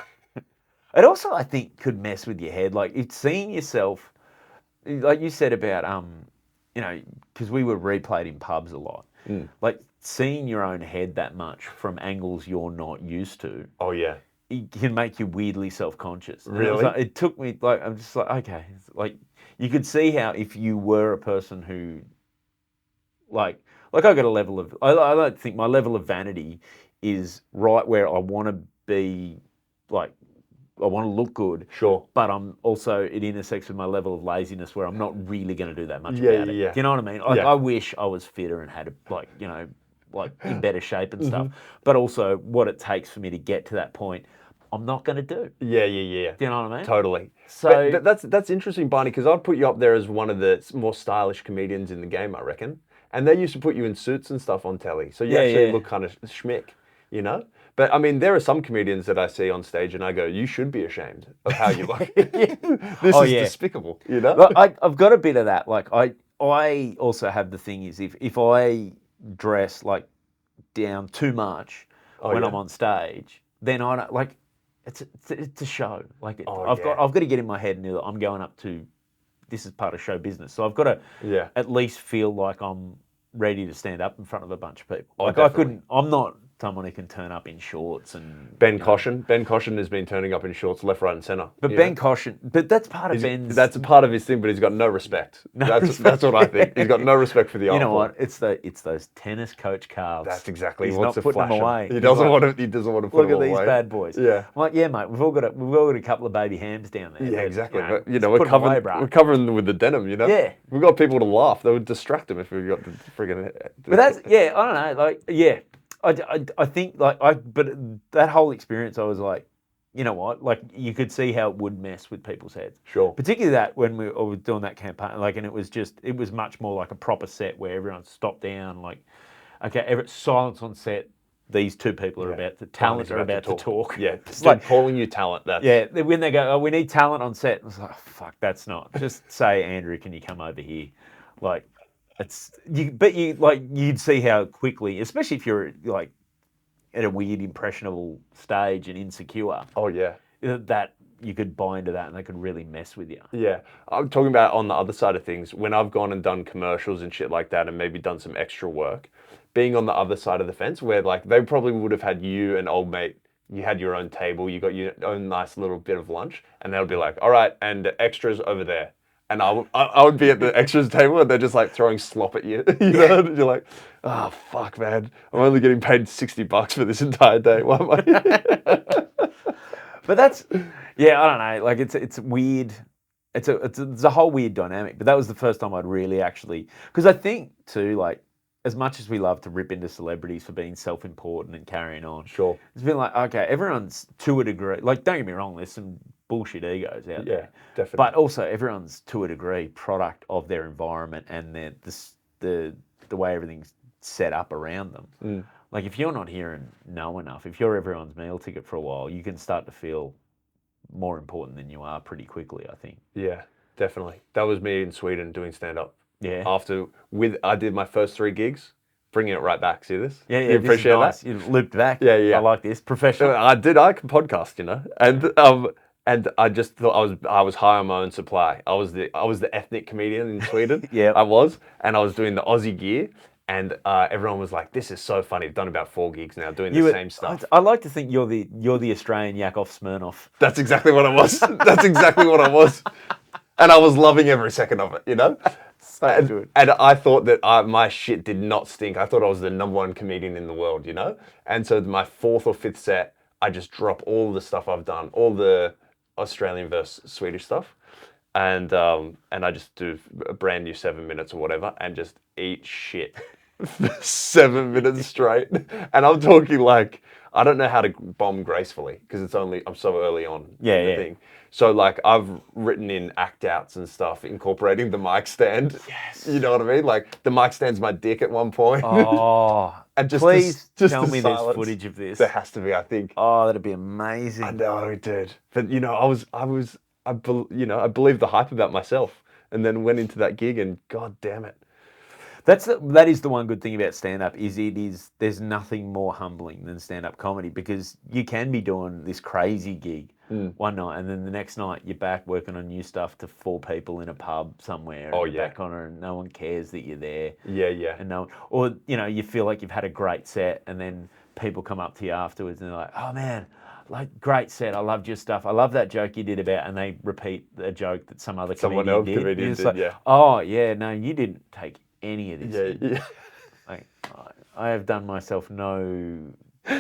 It also, I think, could mess with your head. Like, it's seeing yourself, like you said about, you know, because we were replayed in pubs a lot. Like, seeing your own head that much from angles you're not used to. Oh, yeah. It can make you weirdly self-conscious. And Really? it took me, like, I'm just like, okay. Like, you could see how if you were a person who, like I got a level of, I don't think my level of vanity is right where I want to be, like, I want to look good. Sure. But I'm also, it intersects with my level of laziness where I'm not really going to do that much Yeah, about it. yeah. Do you know what I mean? Like, I wish I was fitter and had, like, you know, like in better shape and stuff. But also what it takes for me to get to that point, I'm not going to do. Yeah. Do you know what I mean? Totally. So But that's interesting, Barney, because I'd put you up there as one of the more stylish comedians in the game, I reckon. And they used to put you in suits and stuff on telly, so you actually look kind of schmick, you know? But I mean, there are some comedians that I see on stage and I go, you should be ashamed of how you look. This is despicable, you know? Well, I've got a bit of that. Like, I also have the thing is, if I dress like down too much when I'm on stage, then I don't, like, it's a show. Like, I've got to get in my head now that I'm going up to, this is part of show business. So I've got to at least feel like I'm ready to stand up in front of a bunch of people. Like, I'm not someone who can turn up in shorts and... Ben Caution has been turning up in shorts left, right and centre. But Ben Caution, but that's part of Ben's... That's a part of his thing, but he's got no respect. That's what I think. He's got no respect for the art. You know what? It's those tennis coach calves. That's exactly. He's He wants not to putting flash them them away. He doesn't want to put Look them at away. these bad boys. Yeah. I'm like, yeah, mate, we've all got a couple of baby hams down there. Yeah, But, exactly. You know, But, you know, put 'em away, bro. we're covering them with the denim, you know? Yeah. We've got people to laugh. They would distract them if we got the friggin'... But that's, I don't know, like, I think, like, but that whole experience, I was like, you know what, like, you could see how it would mess with people's heads. Sure. Particularly that when we were doing that campaign, like, and it was much more like a proper set where everyone stopped down, like, okay, silence on set. These two people are about to talk. Yeah, it's like calling you talent. That's... Yeah, when they go, oh, we need talent on set. I was like, oh, fuck, that's not. Just say, Andrew, can you come over here? Like, you'd see how quickly, especially if you're like at a weird impressionable stage and insecure. Oh yeah. That you could buy into that and they could really mess with you. Yeah. I'm talking about on the other side of things, when I've gone and done commercials and shit like that and maybe done some extra work, being on the other side of the fence where, like, they probably would have had you and old mate, you had your own table, you got your own nice little bit of lunch, and they'll be like, all right, and extras over there. and I would be at the extras table, and they're just like throwing slop at you. You know, and you're like, oh fuck, man, I'm only getting paid $60 for this entire day. Why am I? But that's, yeah, I don't know. Like it's weird. It's a whole weird dynamic. But that was the first time I'd really actually, because I think too, like, as much as we love to rip into celebrities for being self-important and carrying on, Sure. it's been like, okay, everyone's to a degree. Like, don't get me wrong, there's some bullshit egos out Yeah, there, definitely. but also everyone's to a degree product of their environment and the way everything's set up around them. Like, if you're not here and know enough, if you're everyone's meal ticket for a while, you can start to feel more important than you are pretty quickly, I think. Yeah, definitely. That was me in Sweden doing stand-up. Yeah. I did my first 3 gigs, bringing it right back. See this? Yeah, You this is appreciate nice. that? You looped back. Yeah, yeah. I like this. Professional. I can podcast, you know, and I just thought I was high on my own supply. I was the ethnic comedian in Sweden. Yeah. I was, and I was doing the Aussie gear, and everyone was like, "This is so funny." I've done about 4 gigs now, doing the same stuff. I like to think you're the Australian Yakov Smirnoff. That's exactly what I was. That's exactly what I was, and I was loving every second of it, you know. So good. And I thought that my shit did not stink. I thought I was the #1 comedian in the world, you know? And so my 4th or 5th set, I just drop all the stuff I've done, all the Australian versus Swedish stuff. And I just do a brand new 7 minutes or whatever and just eat shit for 7 minutes straight. And I'm talking like, I don't know how to bomb gracefully because I'm so early on in the thing. So like I've written in act outs and stuff, incorporating the mic stand. Yes. You know what I mean? Like the mic stand's my dick at one point. Oh, and please just tell the me silence. there's footage of this. There has to be, I think. Oh, that'd be amazing. I know, dude. But you know, I believed the hype about myself, and then went into that gig, and god damn it. That is the one good thing about stand-up is there's nothing more humbling than stand-up comedy because you can be doing this crazy gig one night and then the next night you're back working on new stuff to 4 people in a pub somewhere in the back corner and no one cares that you're there. Yeah, yeah. And or you know, you feel like you've had a great set and then people come up to you afterwards and they're like, "Oh man, like great set. I loved your stuff. I love that joke you did about," and they repeat a joke that someone else comedian did. Like, yeah. Oh yeah, no, you didn't take any of this. Yeah. Like, I have done myself no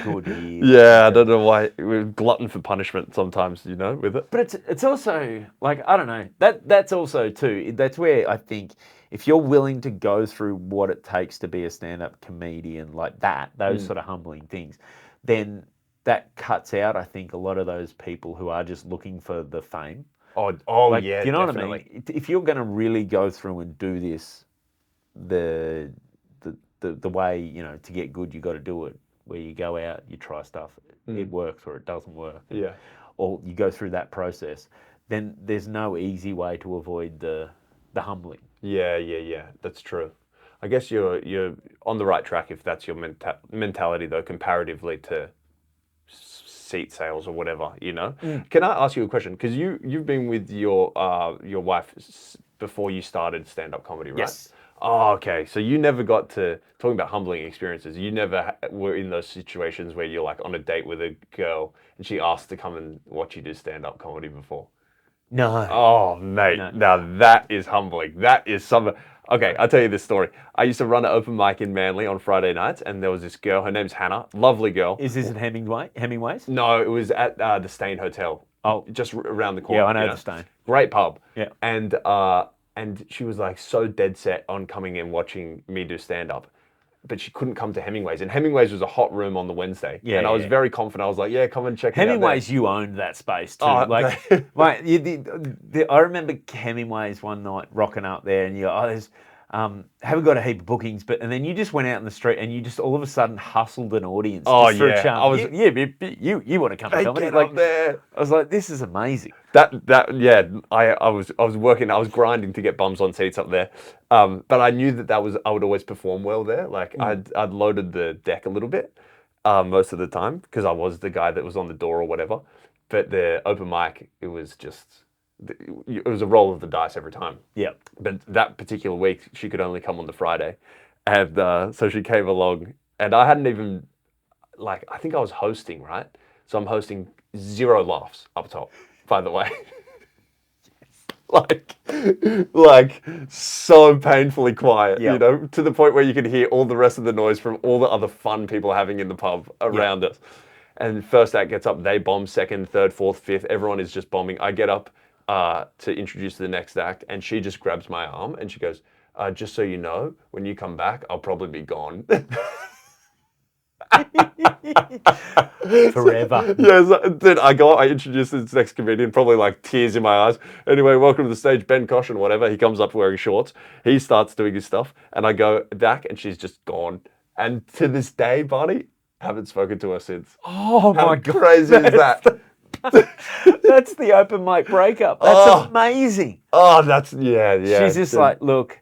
good here. Yeah, I don't know why we're glutton for punishment sometimes, you know, with it. But it's also like, I don't know. That's also too. That's where I think if you're willing to go through what it takes to be a stand-up comedian like that, those sort of humbling things, then that cuts out, I think, a lot of those people who are just looking for the fame. Oh Like, yeah, you know definitely. what I mean? If you're going to really go through and do this, the way, you know, to get good, you got to do it. Where you go out, you try stuff, it works or it doesn't work. Yeah. Or you go through that process. Then there's no easy way to avoid the humbling. Yeah. That's true. I guess you're on the right track if that's your mentality, though, comparatively to seat sales or whatever, you know. Can I ask you a question? Because you've been with your wife before you started stand-up comedy, right? Yes. Oh, okay. So you never got to talking about humbling experiences. You never were in those situations where you're like on a date with a girl and she asked to come and watch you do stand-up comedy before. No. Oh, mate. No. Now that is humbling. That is something. Okay, I'll tell you this story. I used to run an open mic in Manly on Friday nights, and there was this girl. Her name's Hannah. Lovely girl. Is this at Hemingway's? No, it was at the Stain Hotel. Oh, just around the corner. yeah, I know the Stain. Great pub. Yeah. And she was like so dead set on coming and watching me do stand up, but she couldn't come to Hemingway's. And Hemingway's was a hot room on the Wednesday. Yeah, and I was yeah. very confident. I was like, yeah, come and check it out. Hemingway's, you owned that space too. Oh, like, mate, I remember Hemingway's one night rocking up there, and you go, "Oh, there's haven't got a heap of bookings," and then you just went out in the street and you just all of a sudden hustled an audience. Oh, just for yeah. a chance. I was- you want to come to comedy? Get Like, up there. I was like, this is amazing. I was working, I was grinding to get bums on seats up there. But I knew I would always perform well there. Like I'd loaded the deck a little bit most of the time because I was the guy that was on the door or whatever. But the open mic, it was a roll of the dice every time. Yeah. But that particular week, she could only come on the Friday. And so she came along and I hadn't even, I think I was hosting, right? So I'm hosting 0 laughs up top, by the way. like so painfully quiet, Yep. you know, to the point where you could hear all the rest of the noise from all the other fun people having in the pub around us. And first act gets up, they bomb second, third, fourth, fifth. Everyone is just bombing. I get up to introduce the next act, and she just grabs my arm and she goes, just so you know, when you come back, I'll probably be gone. Forever. Then I go, I introduce this next comedian, probably like tears in my eyes. Anyway, welcome to the stage, Ben Caution, whatever. He comes up wearing shorts. He starts doing his stuff, and I go back, and she's just gone. And to this day, Barney, haven't spoken to her since. Oh How my God. crazy is that? That's the open mic breakup. That's amazing. Oh, that's, yeah. She's just dude. like, look,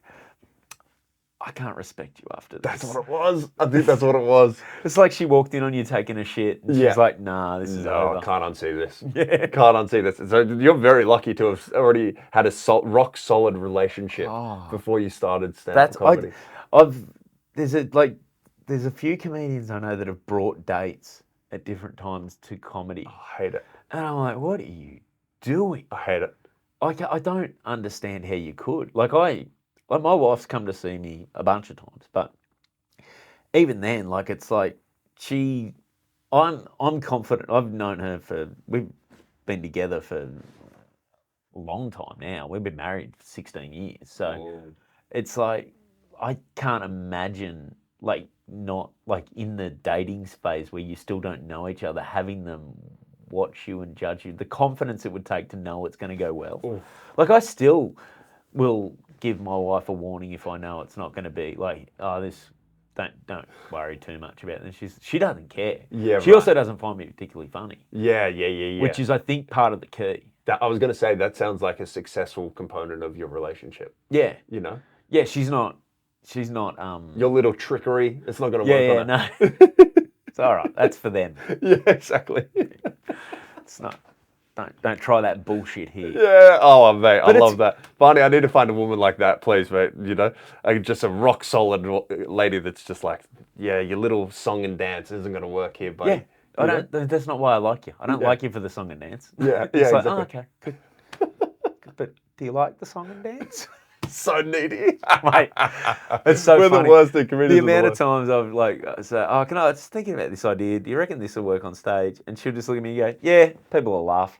I can't respect you after this. That's what it was. I think that's what it was. It's like she walked in on you taking a shit, and she's like, nah, this is No, over. I can't unsee this. Yeah. Can't unsee this. So you're very lucky to have already had a rock solid relationship before you started stand-up comedy. There's a few comedians I know that have brought dates at different times to comedy. I hate it. And I'm like, what are you doing? I hate it. I don't understand how you could. Like my wife's come to see me a bunch of times, but even then, like it's like I'm confident. I've known her we've been together for a long time now. We've been married for 16 years. So it's like I can't imagine like not like in the dating phase where you still don't know each other, having them watch you and judge you. The confidence it would take to know it's going to go well. Ooh. Like I still will give my wife a warning if I know it's not going to be like, oh, this. Don't worry too much about it. And she doesn't care. Yeah, she also doesn't find me particularly funny. Yeah. Which is, I think, part of the key. I was going to say that sounds like a successful component of your relationship. Yeah. You know. Yeah, she's not. Your little trickery. It's not going to work. No. It's all right. That's for them. Yeah, exactly. It's not. Don't try that bullshit here. Yeah. Oh, mate, I love that. Barney, I need to find a woman like that, please, mate. You know, just a rock solid lady that's just like, yeah, your little song and dance isn't going to work here, buddy. Yeah. That's not why I like you. I don't like you for the song and dance. Yeah. It's like, exactly. oh, okay, good. But do you like the song and dance? So needy. Mate, it's so We're funny. the worst at comedians. The amount of times I've like said, oh, I was thinking about this idea. Do you reckon this will work on stage? And she'll just look at me and go, yeah, people will laugh.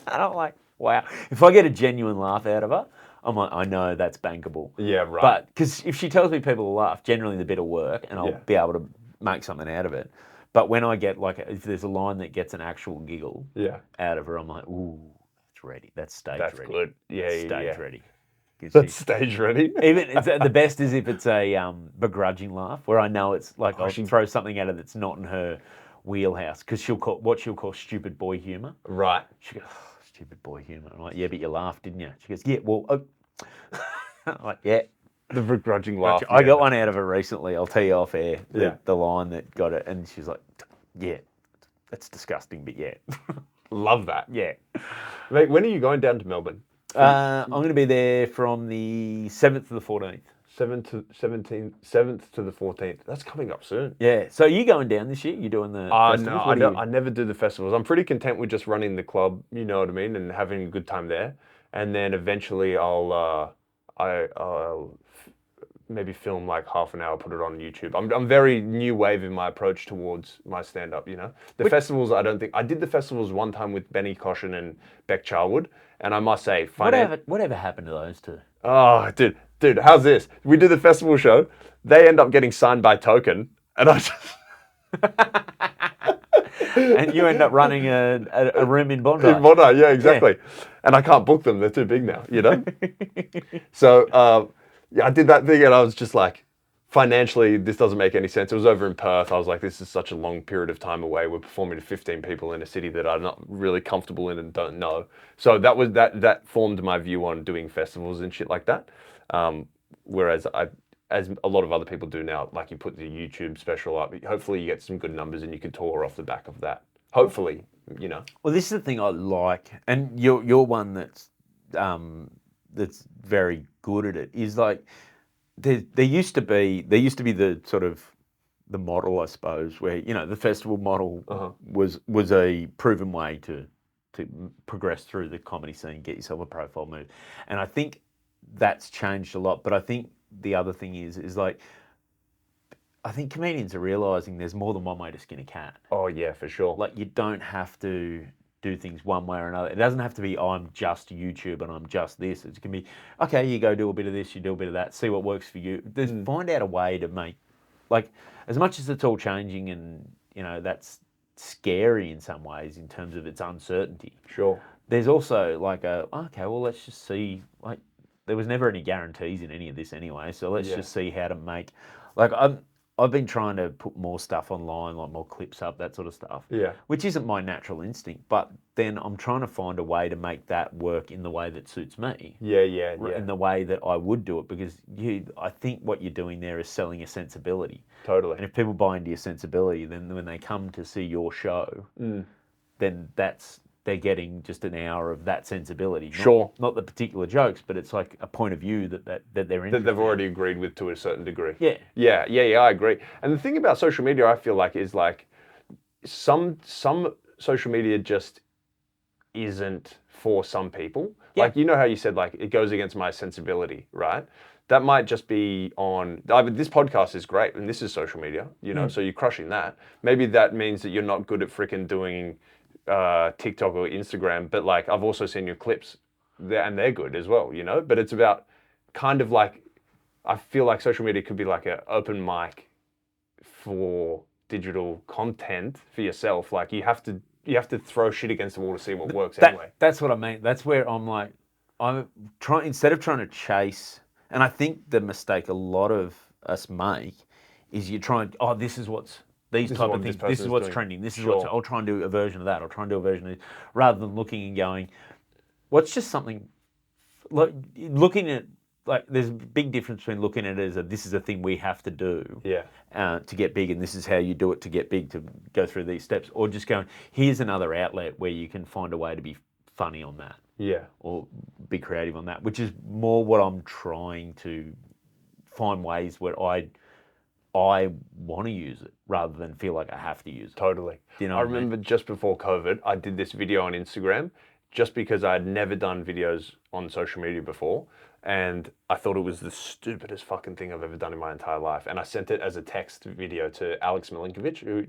And I'm like, wow. If I get a genuine laugh out of her, I'm like, I know that's bankable. Yeah, right. But because if she tells me people will laugh, generally the bit will work and I'll be able to make something out of it. But when I get like, if there's a line that gets an actual giggle out of her, I'm like, ooh, that's ready. That's stage ready. That's good. Yeah, stage ready. That's stage ready. Even the best is if it's a begrudging laugh, where I know it's like I'll throw something at her that's not in her wheelhouse, because she'll call stupid boy humour. Right. She goes, oh, stupid boy humour. I'm like, yeah, but you laughed, didn't you? She goes, yeah, well, I'm like, yeah. The begrudging laugh. I got one out of her recently. I'll tell you off air. The line that got it, and she's like, yeah, that's disgusting, but yeah. Love that. Yeah. Mate, when are you going down to Melbourne? I'm going to be there from the 7th to the 14th. 7th to the 14th. That's coming up soon. Yeah. So are you going down this year? You doing the festivals? No, I never do the festivals. I'm pretty content with just running the club, you know what I mean, and having a good time there. And then eventually I'll maybe film like half an hour, put it on YouTube. I'm very new wave in my approach towards my stand-up, you know. Festivals, I don't think... I did the festivals one time with Benny Caution and Beck Charwood, and I must say... Whatever happened to those two? Oh, dude, how's this? We do the festival show, they end up getting signed by Token, and I just... And you end up running a room in Bondi. In Bondi, yeah, exactly. Yeah. And I can't book them, they're too big now, you know? So... yeah, I did that thing and I was just like, financially, this doesn't make any sense. It was over in Perth. I was like, this is such a long period of time away. We're performing to 15 people in a city that I'm not really comfortable in and don't know. So that formed my view on doing festivals and shit like that. Whereas as a lot of other people do now, like you put the YouTube special up, hopefully you get some good numbers and you can tour off the back of that. Hopefully, you know. Well, this is the thing I like, and you're one that's very good at it, is like there used to be the sort of the model, I suppose, where, you know, the festival model was a proven way to progress through the comedy scene, get yourself a profile move. And I think that's changed a lot. But I think the other thing is like, I think comedians are realizing there's more than one way to skin a cat. Oh yeah, for sure. Like, you don't have to do things one way or another. It doesn't have to be, oh, I'm just YouTube and I'm just this. It can be, okay, you go do a bit of this, you do a bit of that, see what works for you. Find out a way to make, like, as much as it's all changing and, you know, that's scary in some ways in terms of its uncertainty. Sure. There's also like okay, well, let's just see, like, there was never any guarantees in any of this anyway, so let's just see how to make, like, I've been trying to put more stuff online, like more clips up, that sort of stuff. Yeah. Which isn't my natural instinct, but then I'm trying to find a way to make that work in the way that suits me. Yeah. In the way that I would do it, because I think what you're doing there is selling a sensibility. Totally. And if people buy into your sensibility, then when they come to see your show, then they're getting just an hour of that sensibility. Not the particular jokes, but it's like a point of view that they're interested that they've already agreed with to a certain degree. Yeah. Yeah, I agree. And the thing about social media, I feel like, is like some social media just isn't for some people. Yeah. Like, you know how you said, like, it goes against my sensibility, right? That might just be on, this podcast is great, and this is social media, you know, so you're crushing that. Maybe that means that you're not good at freaking doing TikTok or Instagram, but like, I've also seen your clips there, and they're good as well, you know. But it's about kind of like, I feel like social media could be like an open mic for digital content for yourself. Like, you have to throw shit against the wall to see what works anyway. That's what I mean. That's where I'm like, instead of trying to chase, and I think the mistake a lot of us make is you try and, this is what's, these type of things, this is what's trending, this is what's, I'll try and do a version of that, I'll try and do a version of this, rather than looking and going, what's just something, like, looking at, like, there's a big difference between looking at it as this is a thing we have to do to get big, and this is how you do it to get big, to go through these steps, or just going, here's another outlet where you can find a way to be funny on that. Yeah. Or be creative on that, which is more what I'm trying to find, ways where I want to use it rather than feel like I have to use it. Totally. You know I remember just before COVID, I did this video on Instagram just because I had never done videos on social media before. And I thought it was the stupidest fucking thing I've ever done in my entire life. And I sent it as a text video to Alex Milinkovic, who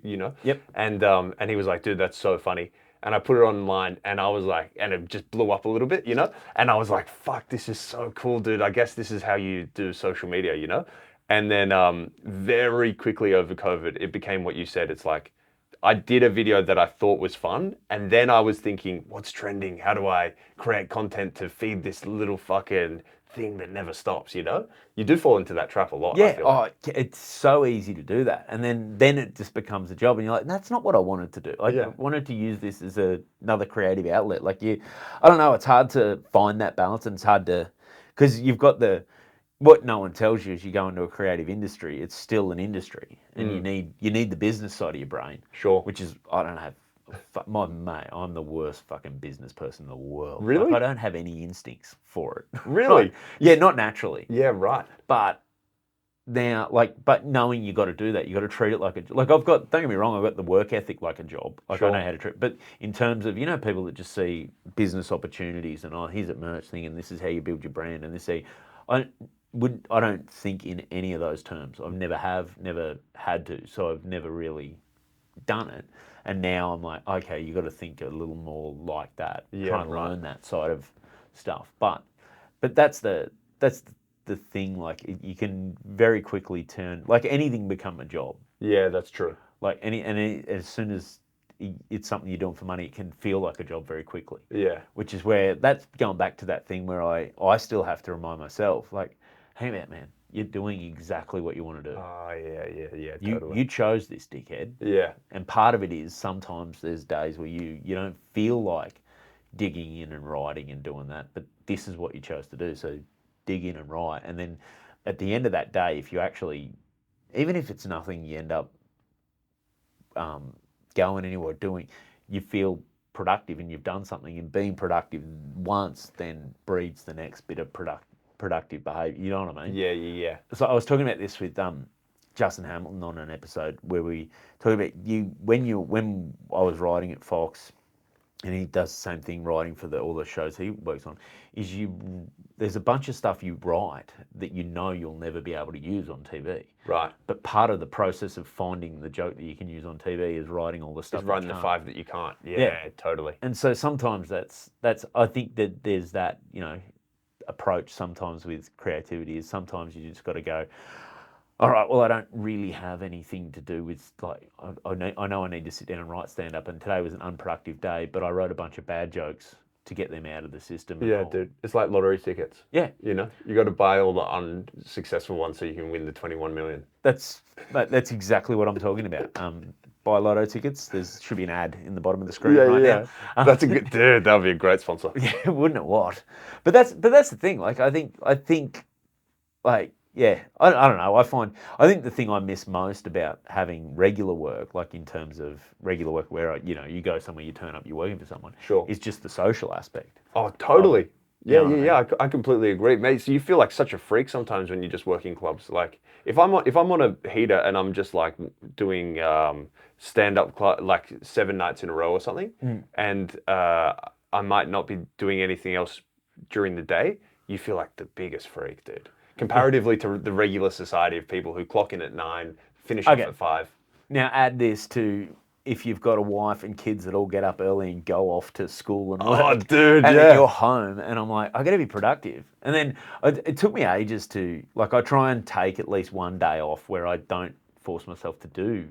you know. Yep. And he was like, dude, that's so funny. And I put it online, and I was like, and it just blew up a little bit, you know? And I was like, fuck, this is so cool, dude. I guess this is how you do social media, you know? And then very quickly over COVID, it became what you said. It's like, I did a video that I thought was fun, and then I was thinking, what's trending? How do I create content to feed this little fucking thing that never stops, you know? You do fall into that trap a lot. Yeah, I feel it's so easy to do that. And then it just becomes a job, and you're like, that's not what I wanted to do. Like, I wanted to use this as another creative outlet. Like, I don't know, it's hard to find that balance, and it's hard to, because you've got what no one tells you is, you go into a creative industry, it's still an industry, and you need the business side of your brain. Sure. Which is, I don't have, mate, I'm the worst fucking business person in the world. Really? Like, I don't have any instincts for it. Really? Yeah, not naturally. Yeah, right. But now, but knowing you got to do that, you got to treat it like I've got, don't get me wrong, I've got the work ethic like a job. Like, I know how to treat, but in terms of, you know, people that just see business opportunities and, here's a merch thing, and this is how you build your brand, and I don't think in any of those terms. I've never had to, so I've never really done it. And now I'm like, okay, you got to think a little more like that. Try and learn that side of stuff. But that's the thing. Like, you can very quickly turn, like, anything become a job. Yeah, that's true. Like as soon as it's something you're doing for money, it can feel like a job very quickly. Yeah. Which is where, that's going back to that thing where I still have to remind myself, like, hey man, you're doing exactly what you want to do. Oh, yeah, totally. You chose this, dickhead. Yeah. And part of it is, sometimes there's days where you don't feel like digging in and writing and doing that, but this is what you chose to do, so dig in and write. And then at the end of that day, if you actually, even if it's nothing you end up going anywhere doing, you feel productive and you've done something, and being productive once then breeds the next bit of productive behaviour. You know what I mean? Yeah. So I was talking about this with Justin Hamilton on an episode where we talked about when I was writing at Fox, and he does the same thing writing for all the shows he works on, is there's a bunch of stuff you write that you know you'll never be able to use on TV. Right. But part of the process of finding the joke that you can use on TV is writing all the stuff. Is writing the 5 that you can't. Yeah, totally. And so sometimes that's I think that there's that, approach sometimes with creativity is sometimes you just got to go, all right, well, I don't really have anything to do with, like, I know I need to sit down and write stand-up, and today was an unproductive day, but I wrote a bunch of bad jokes to get them out of the system. Yeah, dude. It's like lottery tickets. Yeah. You got to buy all the unsuccessful ones so you can win the 21 million. That's exactly what I'm talking about. Buy lotto tickets. There should be an ad in the bottom of the screen now. That's a good, dude. That would be a great sponsor. Yeah, wouldn't it? What? But that's the thing. Like, I think, like, yeah, I don't know. I think the thing I miss most about having regular work, like in terms of regular work where, you go somewhere, you turn up, you're working for someone, sure, is just the social aspect. Oh, totally. Yeah. I completely agree, mate. So you feel like such a freak sometimes when you just work in clubs. Like if I'm on a heater and I'm just like doing stand-up like 7 nights in a row or something, and I might not be doing anything else during the day, you feel like the biggest freak, dude. Comparatively to the regular society of people who clock in at 9, finish off at 5. Now add this to if you've got a wife and kids that all get up early and go off to school and work. Oh, dude, and then you're home, and I'm like, I got to be productive. And then it took me ages to, like, I try and take at least one day off where I don't force myself to do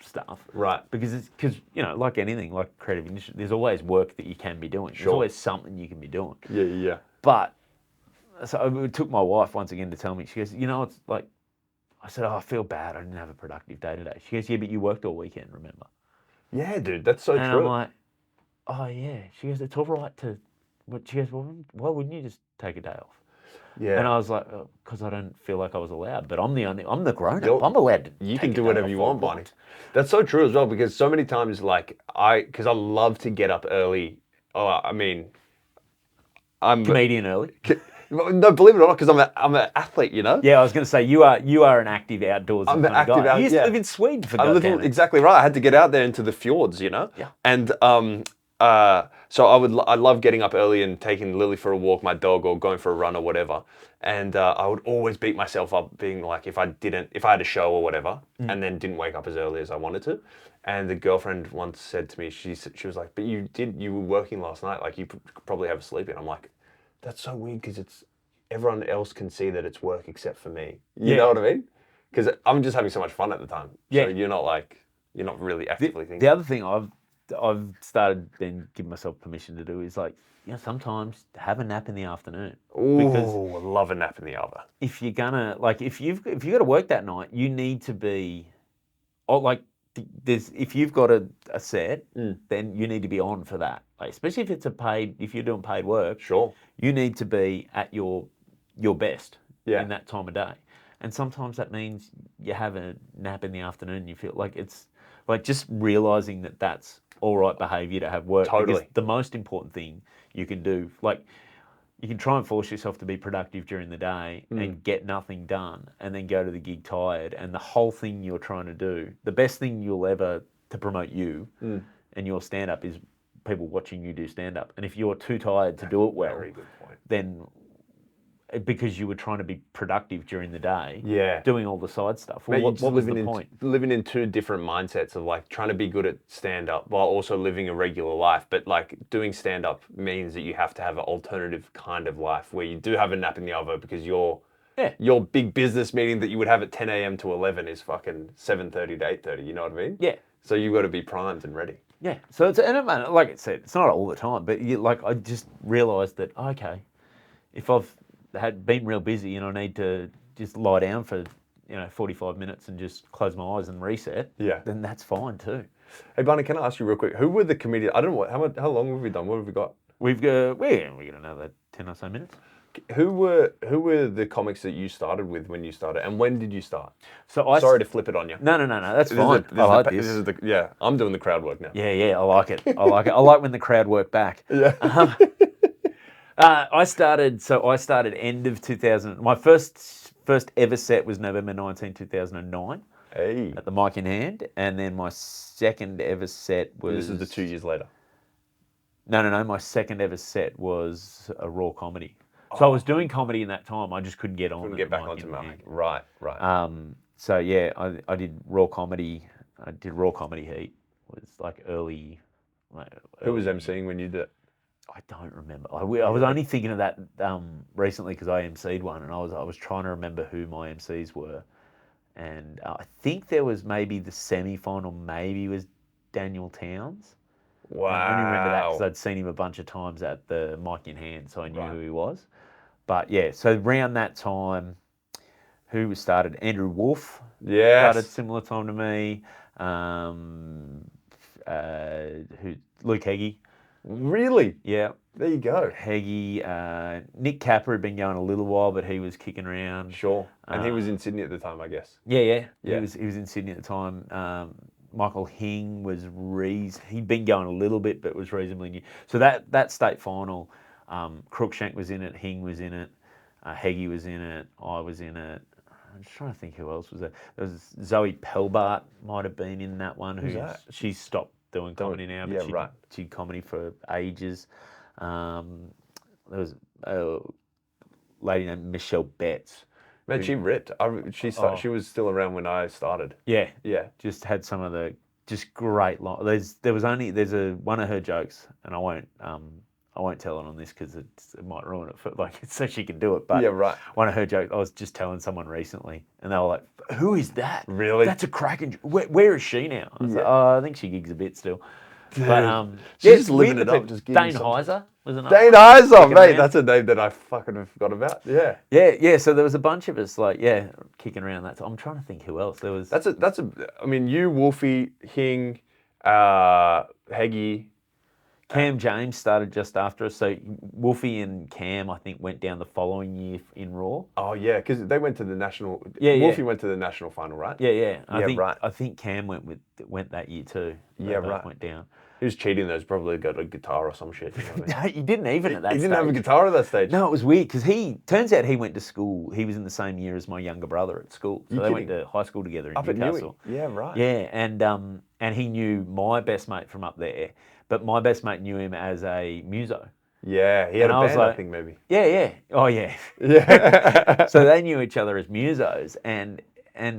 stuff. Right. Because like anything, like creative industry, there's always work that you can be doing. Sure. There's always something you can be doing. Yeah. But so it took my wife once again to tell me, she goes, it's like, I said, I feel bad. I didn't have a productive day today. She goes, yeah, but you worked all weekend, remember? Yeah, dude, that's so and true. I'm like, oh, yeah. She goes, it's all right to, but she goes, well, why wouldn't you just take a day off? Yeah. And I was like, because I don't feel like I was allowed, but I'm the grown-up. I'm allowed to You can do whatever you want, Bonnie. That's so true as well, because so many times, like, because I love to get up early. Oh, I mean, I'm comedian early. No, believe it or not, because I'm an athlete, Yeah, I was going to say you are an active outdoors. I'm an active guy. You used to live in Sweden for goddamn it. Exactly right. I had to get out there into the fjords, Yeah. And so I love getting up early and taking Lily for a walk, my dog, or going for a run or whatever. And I would always beat myself up, being like, if I had a show or whatever, and then didn't wake up as early as I wanted to. And the girlfriend once said to me, she was like, but you were working last night, like you could probably have a sleep in. I'm like, that's so weird, because everyone else can see that it's work except for me. You know what I mean? Because I'm just having so much fun at the time. Yeah. So you're not really actively thinking. The other thing I've started then giving myself permission to do is, like, sometimes have a nap in the afternoon. Ooh, I love a nap in the hour. If you're gonna, like, if you've got to work that night, you need to be, if you've got a set, then you need to be on for that. Like, especially if you're doing paid work. Sure. You need to be at your best in that time of day. And sometimes that means you have a nap in the afternoon and you feel like it's like just realizing that that's all right behavior to have work. Totally. Because the most important thing you can do, like, you can try and force yourself to be productive during the day and get nothing done and then go to the gig tired, and the whole thing you're trying to do, the best thing you'll ever to promote you and your stand-up is people watching you do stand-up. And if you're too tired to do it well, very good point. Then because you were trying to be productive during the day, doing all the side stuff. Well, Mate, what was the point? Living in two different mindsets of, like, trying to be good at stand-up while also living a regular life. But, like, doing stand-up means that you have to have an alternative kind of life where you do have a nap in the oven, because your big business meeting that you would have at 10 a.m. to 11 is fucking 7:30 to 8:30. You know what I mean? Yeah. So you've got to be primed and ready. Yeah. So and like I said, it's not all the time, but I just realised that, okay, if I've been real busy and I need to just lie down for 45 minutes and just close my eyes and reset, then that's fine too. Hey, Barney, can I ask you real quick? Who were the comedians? I don't know how long have we done? What have we got? We got another 10 or so minutes. Who were the comics that you started with when you started, and when did you start? So sorry to flip it on you. No, that's fine. I like this. I'm doing the crowd work now. Yeah, I like it. I like it. I like when the crowd work back. Yeah. I started end of 2000. My first ever set was November 19, 2009. Hey. At the Mic in Hand, and then my second ever set was. This is the 2 years later. No. My second ever set was a raw comedy. So I was doing comedy in that time. I just couldn't get on. Couldn't at get the back mic onto in mic. hand. Right. So yeah, I did raw comedy. I did raw comedy heat. It was like early. Who was early- emceeing when you did it? I don't remember. I was only thinking of that recently because I emceed one, and I was trying to remember who my MCs were, and I think there was maybe the semi-final. Maybe was Daniel Towns. Wow. I only remember that because I'd seen him a bunch of times at the mic in hand, so I knew who he was. But yeah, so around that time, who started? Andrew Wolf started Yes. similar time to me. Who? Luke Heggie. Really? Yeah, There you go. Heggie. Nick Capper had been going a little while, but he was kicking around. Sure. And he was in Sydney at the time, I guess. Yeah. Yeah. He was in Sydney at the time. Michael Hing was he'd been going a little bit, but was reasonably new. So that state final, Cruikshank was in it, Hing was in it, Heggie was in it, I was in it. I'm just trying to think who else was there. There was Zoe Pelbart might have been in that one. Who's that? She's stopped doing comedy now, but she did comedy for ages. There was a lady named Michelle Betts. Man, she ripped. She was still around when I started. Yeah, Yeah. just had some of the just great lines. There's one of her jokes, and I won't tell it on this because it might ruin it for so she can do it. But Yeah, right. one of her jokes, I was just telling someone recently, and they were like, "Who is that? Really? That's a cracking. Where is she now?" I was like, "Oh, I think she gigs a bit still." Dude, But she's just living it up, just giving Dane some- Heiser was another. Dane one. Heiser, Kicking mate. around. That's a name that I fucking forgot about. Yeah. Yeah. So there was a bunch of us kicking around that. I'm trying to think who else there was. I mean, you, Wolfie, Hing, Heggie. Cam James started just after us. So Wolfie and Cam, I think, went down the following year in Raw. Oh yeah, because they went to the national. Yeah, Wolfie yeah. went to the national final, right? Yeah. Right. I think Cam went that year too. They Yeah, both right. Went down. He was cheating. Though. He's probably got a guitar or some shit. You know what I mean? No, he didn't even at that He stage. didn't have a guitar at that stage. No, it was weird because turns out he went to school. He was in the same year as my younger brother at school. So You they went kidding? to high school together in Up at Newcastle. Newey. Yeah, right. Yeah, and he knew my best mate from up there, but my best mate knew him as a muso. Yeah, he had And a I was band, I like- think maybe. Yeah. Oh yeah. Yeah. So they knew each other as musos, and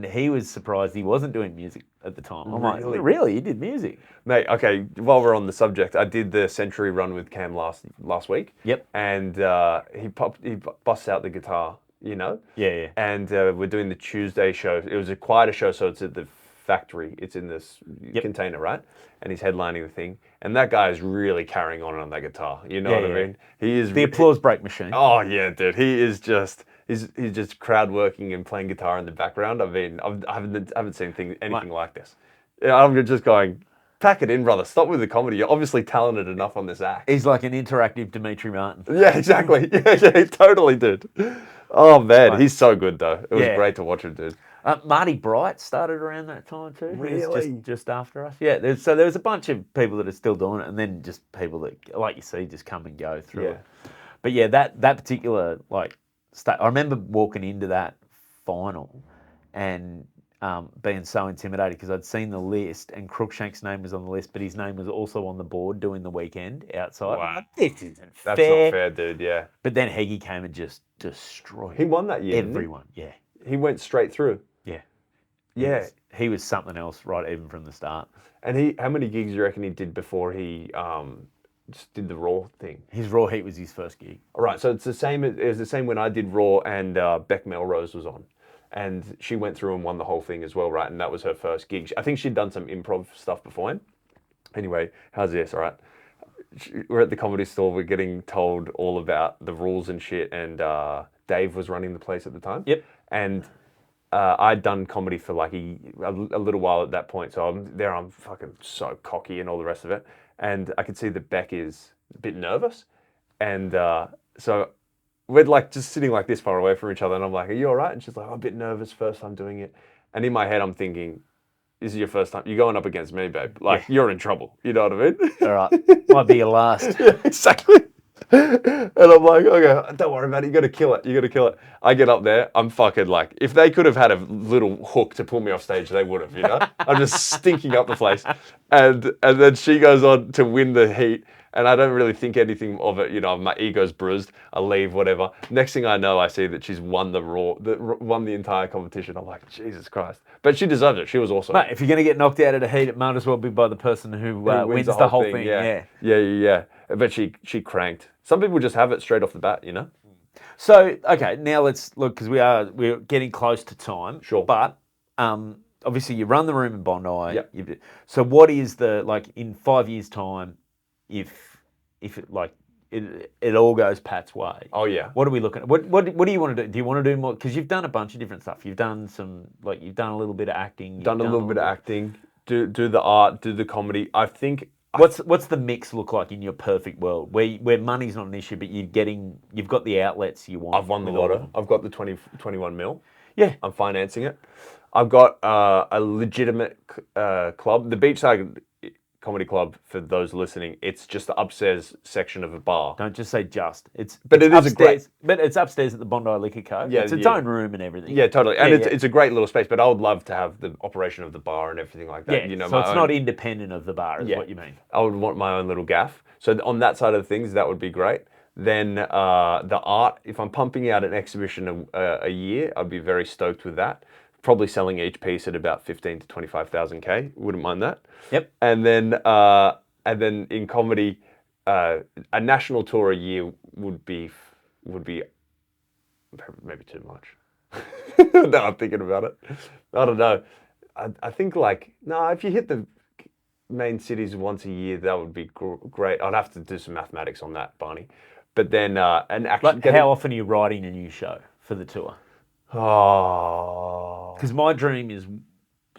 he was surprised he wasn't doing music at the time. I'm like, really? He did music? Mate, okay, while we're on the subject, I did the Century run with Cam last week. Yep. And he busts out the guitar, you know? Yeah. And we're doing the Tuesday show. It was a quieter show, so it's at the factory. It's in this container, right? And he's headlining the thing. And that guy is really carrying on that guitar. You know what I mean? He is The applause break machine. Oh yeah, dude. He is just he's just crowd working and playing guitar in the background. I mean, I haven't seen anything like this. Yeah, I'm just going, pack it in, brother. Stop with the comedy. You're obviously talented enough on this act. He's like an interactive Dimitri Martin. Yeah, exactly. Yeah, he totally did. Oh man, he's so good though. It was great to watch him, dude. Marty Bright started around that time too. He was Really? just after us. Yeah. There was a bunch of people that are still doing it, and then just people that, like you see, just come and go through it. But yeah, that particular I remember walking into that final and being so intimidated because I'd seen the list and Cruikshank's name was on the list, but his name was also on the board doing the weekend outside. Wow. I'm like, this isn't That's fair. not fair, dude. Yeah. But then Heggie came and just destroyed He won that year. didn't he? everyone. Yeah. He went straight through. Yeah. Yeah. He was something else, right, even from the start. And how many gigs do you reckon he did before he just did the Raw thing? His Raw Heat was his first gig. All right, so it's the same. It was the same when I did Raw and Beck Melrose was on, and she went through and won the whole thing as well, right? And that was her first gig. I think she'd done some improv stuff beforehand. Anyway, how's this? All right, we're at the Comedy Store. We're getting told all about the rules and shit, and Dave was running the place at the time. Yep. And I'd done comedy for like a little while at that point, so I'm fucking so cocky and all the rest of it. And I could see that Beck is a bit nervous. And so we're like just sitting like this far away from each other. And I'm like, are you all right? And she's like, I'm a bit nervous, first time doing it. And in my head, I'm thinking, this is your first time. You're going up against me, babe. Like, you're in trouble. You know what I mean? All right. Might be your last. Yeah, exactly. And I'm like, okay, don't worry about it. You got to kill it. You got to kill it. I get up there. I'm fucking like, if they could have had a little hook to pull me off stage, they would have, you know? I'm just stinking up the place. And then she goes on to win the heat. And I don't really think anything of it. You know, my ego's bruised. I leave, whatever. Next thing I know, I see that she's won won the entire competition. I'm like, Jesus Christ. But she deserved it. She was awesome. Mate, if you're going to get knocked out of the heat, it might as well be by the person who wins the whole thing. Yeah. But she cranked. Some people just have it straight off the bat, you know? So, okay, now let's look, because we're getting close to time. Sure. But obviously you run the room in Bondi. Yep. So what is the, like, in 5 years' time, if it, like, it all goes Pat's way? Oh, yeah. What are we looking at? What do you want to do? Do you want to do more? Because you've done a bunch of different stuff. You've done you've done a little bit of acting. Done a little bit of acting. Do the art, do the comedy. I think... What's the mix look like in your perfect world, where money's not an issue, but you've got the outlets you want? I've won the lotto. I've got the 21 mil. Yeah. I'm financing it. I've got a legitimate club. The Beachside Comedy Club, for those listening, it's just the upstairs section of a bar. Don't just say just. But it is upstairs, but it's upstairs at the Bondi Liquor Co. Yeah, It's its own room and everything. Yeah, totally. And it's a great little space, but I would love to have the operation of the bar and everything like that. Yeah, You know, so it's not independent of the bar, is what you mean. I would want my own little gaff. So on that side of things, that would be great. Then the art, if I'm pumping out an exhibition a year, I'd be very stoked with that. Probably selling each piece at about 15 to 25,000 K. Wouldn't mind that. Yep. And then in comedy, a national tour a year would be maybe too much. Now I'm thinking about it. I don't know. I think if you hit the main cities once a year, that would be great. I'd have to do some mathematics on that, Barney. But then how often are you writing a new show for the tour? Oh, because my dream is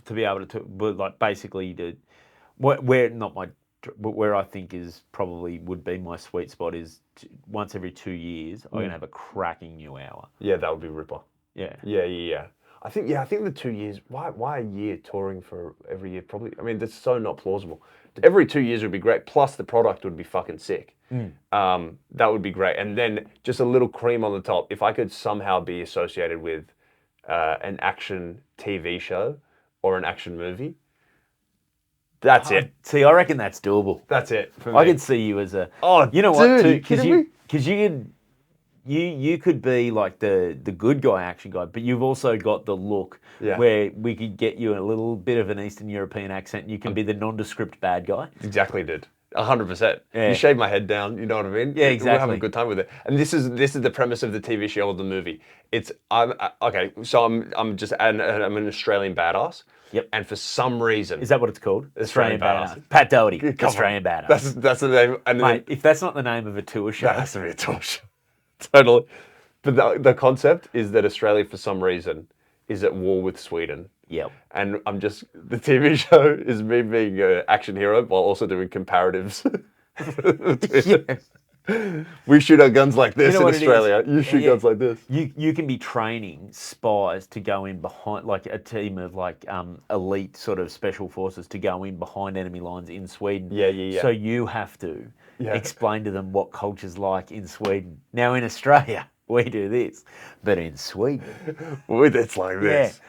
to be able to, like, basically where I think is probably would be my sweet spot is once every 2 years, I'm gonna have a cracking new hour. Yeah, that would be ripper. Yeah. I think the 2 years. Why a year touring for every year? Probably. I mean, that's so not plausible. Every 2 years would be great. Plus the product would be fucking sick. That would be great. And then just a little cream on the top. If I could somehow be associated with an action TV show or an action movie, that's it. See, I reckon that's doable. That's it for me. I could see you as a. Oh, you know dude, what? are you kidding me? Because you could be like the good guy action guy, but you've also got the look where we could get you a little bit of an Eastern European accent. And you can be the nondescript bad guy. Exactly, dude. 100%. Yeah. You shave my head down. You know what I mean? Yeah, exactly. We'll have a good time with it. And this is the premise of the TV show or the movie. Okay. So I'm an Australian badass. Yep. And for some reason, is that what it's called? Australian Badass. Pat Doherty, Australian Badass. That's the name. And mate, if that's not the name of a tour show, that has to be a tour show. Totally. But the concept is that Australia, for some reason, is at war with Sweden. Yep. And the TV show is me being an action hero while also doing comparatives. Yes. We shoot our guns like this in what Australia. You shoot guns like this. You can be training spies to go in behind, like a team of elite sort of special forces to go in behind enemy lines in Sweden. Yeah. So you have to explain to them what culture's like in Sweden. Now in Australia, we do this, but in Sweden, it's like this.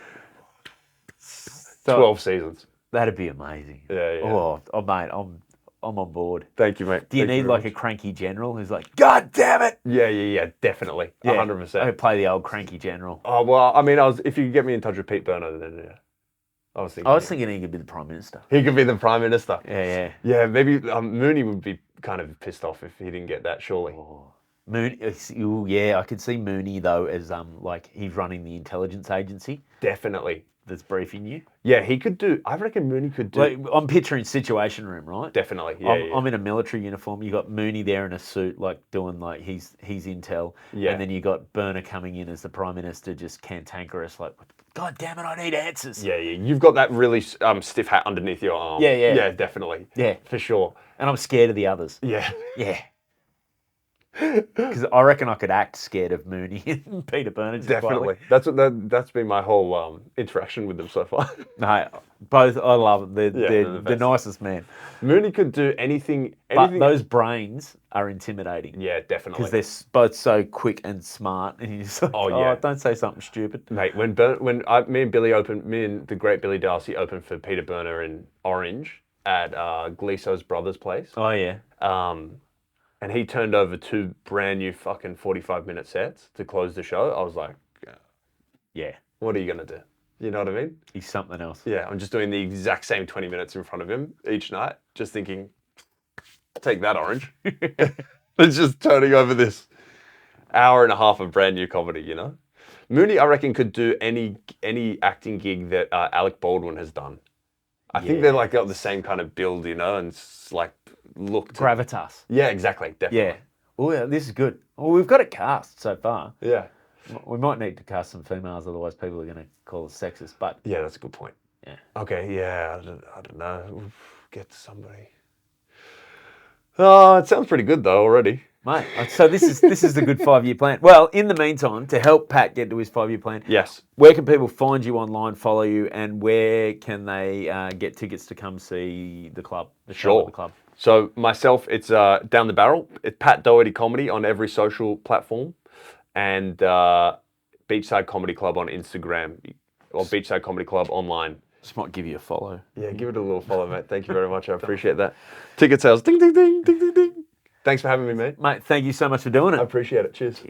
So 12 seasons. That'd be amazing. Yeah. Oh, mate, I'm on board. Thank you, mate. Do you need like a cranky general who's like, God damn it? Yeah, definitely. 100%. I play the old cranky general. Oh, well, I mean, if you could get me in touch with Pete Byrne, then yeah. I was thinking he could be the Prime Minister. He could be the Prime Minister. Yeah. Yeah, maybe Mooney would be kind of pissed off if he didn't get that, surely. Oh. Mooney, I could see Mooney though as like he's running the intelligence agency. Definitely. That's briefing you. Yeah, he could do. I reckon Mooney could do. Like, I'm picturing Situation Room, right? Definitely. I'm in a military uniform. You got Mooney there in a suit, like doing like he's intel. Yeah. And then you got Burner coming in as the Prime Minister, just cantankerous, like, God damn it, I need answers. Yeah. You've got that really stiff hat underneath your arm. Yeah. Yeah, definitely. Yeah, for sure. And I'm scared of the others. Yeah. Yeah. Because I reckon I could act scared of Mooney and Peter Burner. Just Definitely. quietly. That's been my whole interaction with them so far. No, both. I love them. Yeah, They're they're the the best. nicest man. Mooney could do anything. But those brains are intimidating. Yeah, definitely. Because they're both so quick and smart, and you're just like, Oh, yeah. don't say something stupid. Mate, me and the great Billy Darcy opened for Peter Burner in Orange at Gleeso's brother's place. Oh yeah. And he turned over 2 brand new fucking 45-minute sets to close the show. I was like, Yeah. what are you going to do? You know what I mean? He's something else. Yeah, I'm just doing the exact same 20 minutes in front of him each night, just thinking, take that, Orange. It's just turning over this hour and a half of brand new comedy, you know? Mooney, I reckon, could do any acting gig that Alec Baldwin has done. I think they're like got the same kind of build, you know, and like look. Gravitas. Yeah, exactly. Definitely. Yeah. Oh yeah, this is good. Well, we've got it cast so far. Yeah. We might need to cast some females, otherwise people are going to call us sexist. But Yeah, that's a good point. yeah. Okay, yeah, I don't know. We'll get somebody. Oh, it sounds pretty good though already. Mate, so this is the good 5-year plan. Well, in the meantime, to help Pat get to his 5-year plan, Yes. where can people find you online, follow you, and where can they get tickets to come see the club, the show at the club? So myself, it's Down the Barrel. It's Pat Doherty Comedy on every social platform, and Beachside Comedy Club on Instagram, or Beachside Comedy Club online. Just might give you a follow. Yeah, give it a little follow, mate. Thank you very much. I appreciate that. Ticket sales, ding, ding, ding, ding, ding, ding. Thanks for having me, mate. Mate, thank you so much for doing it. I appreciate it. Cheers.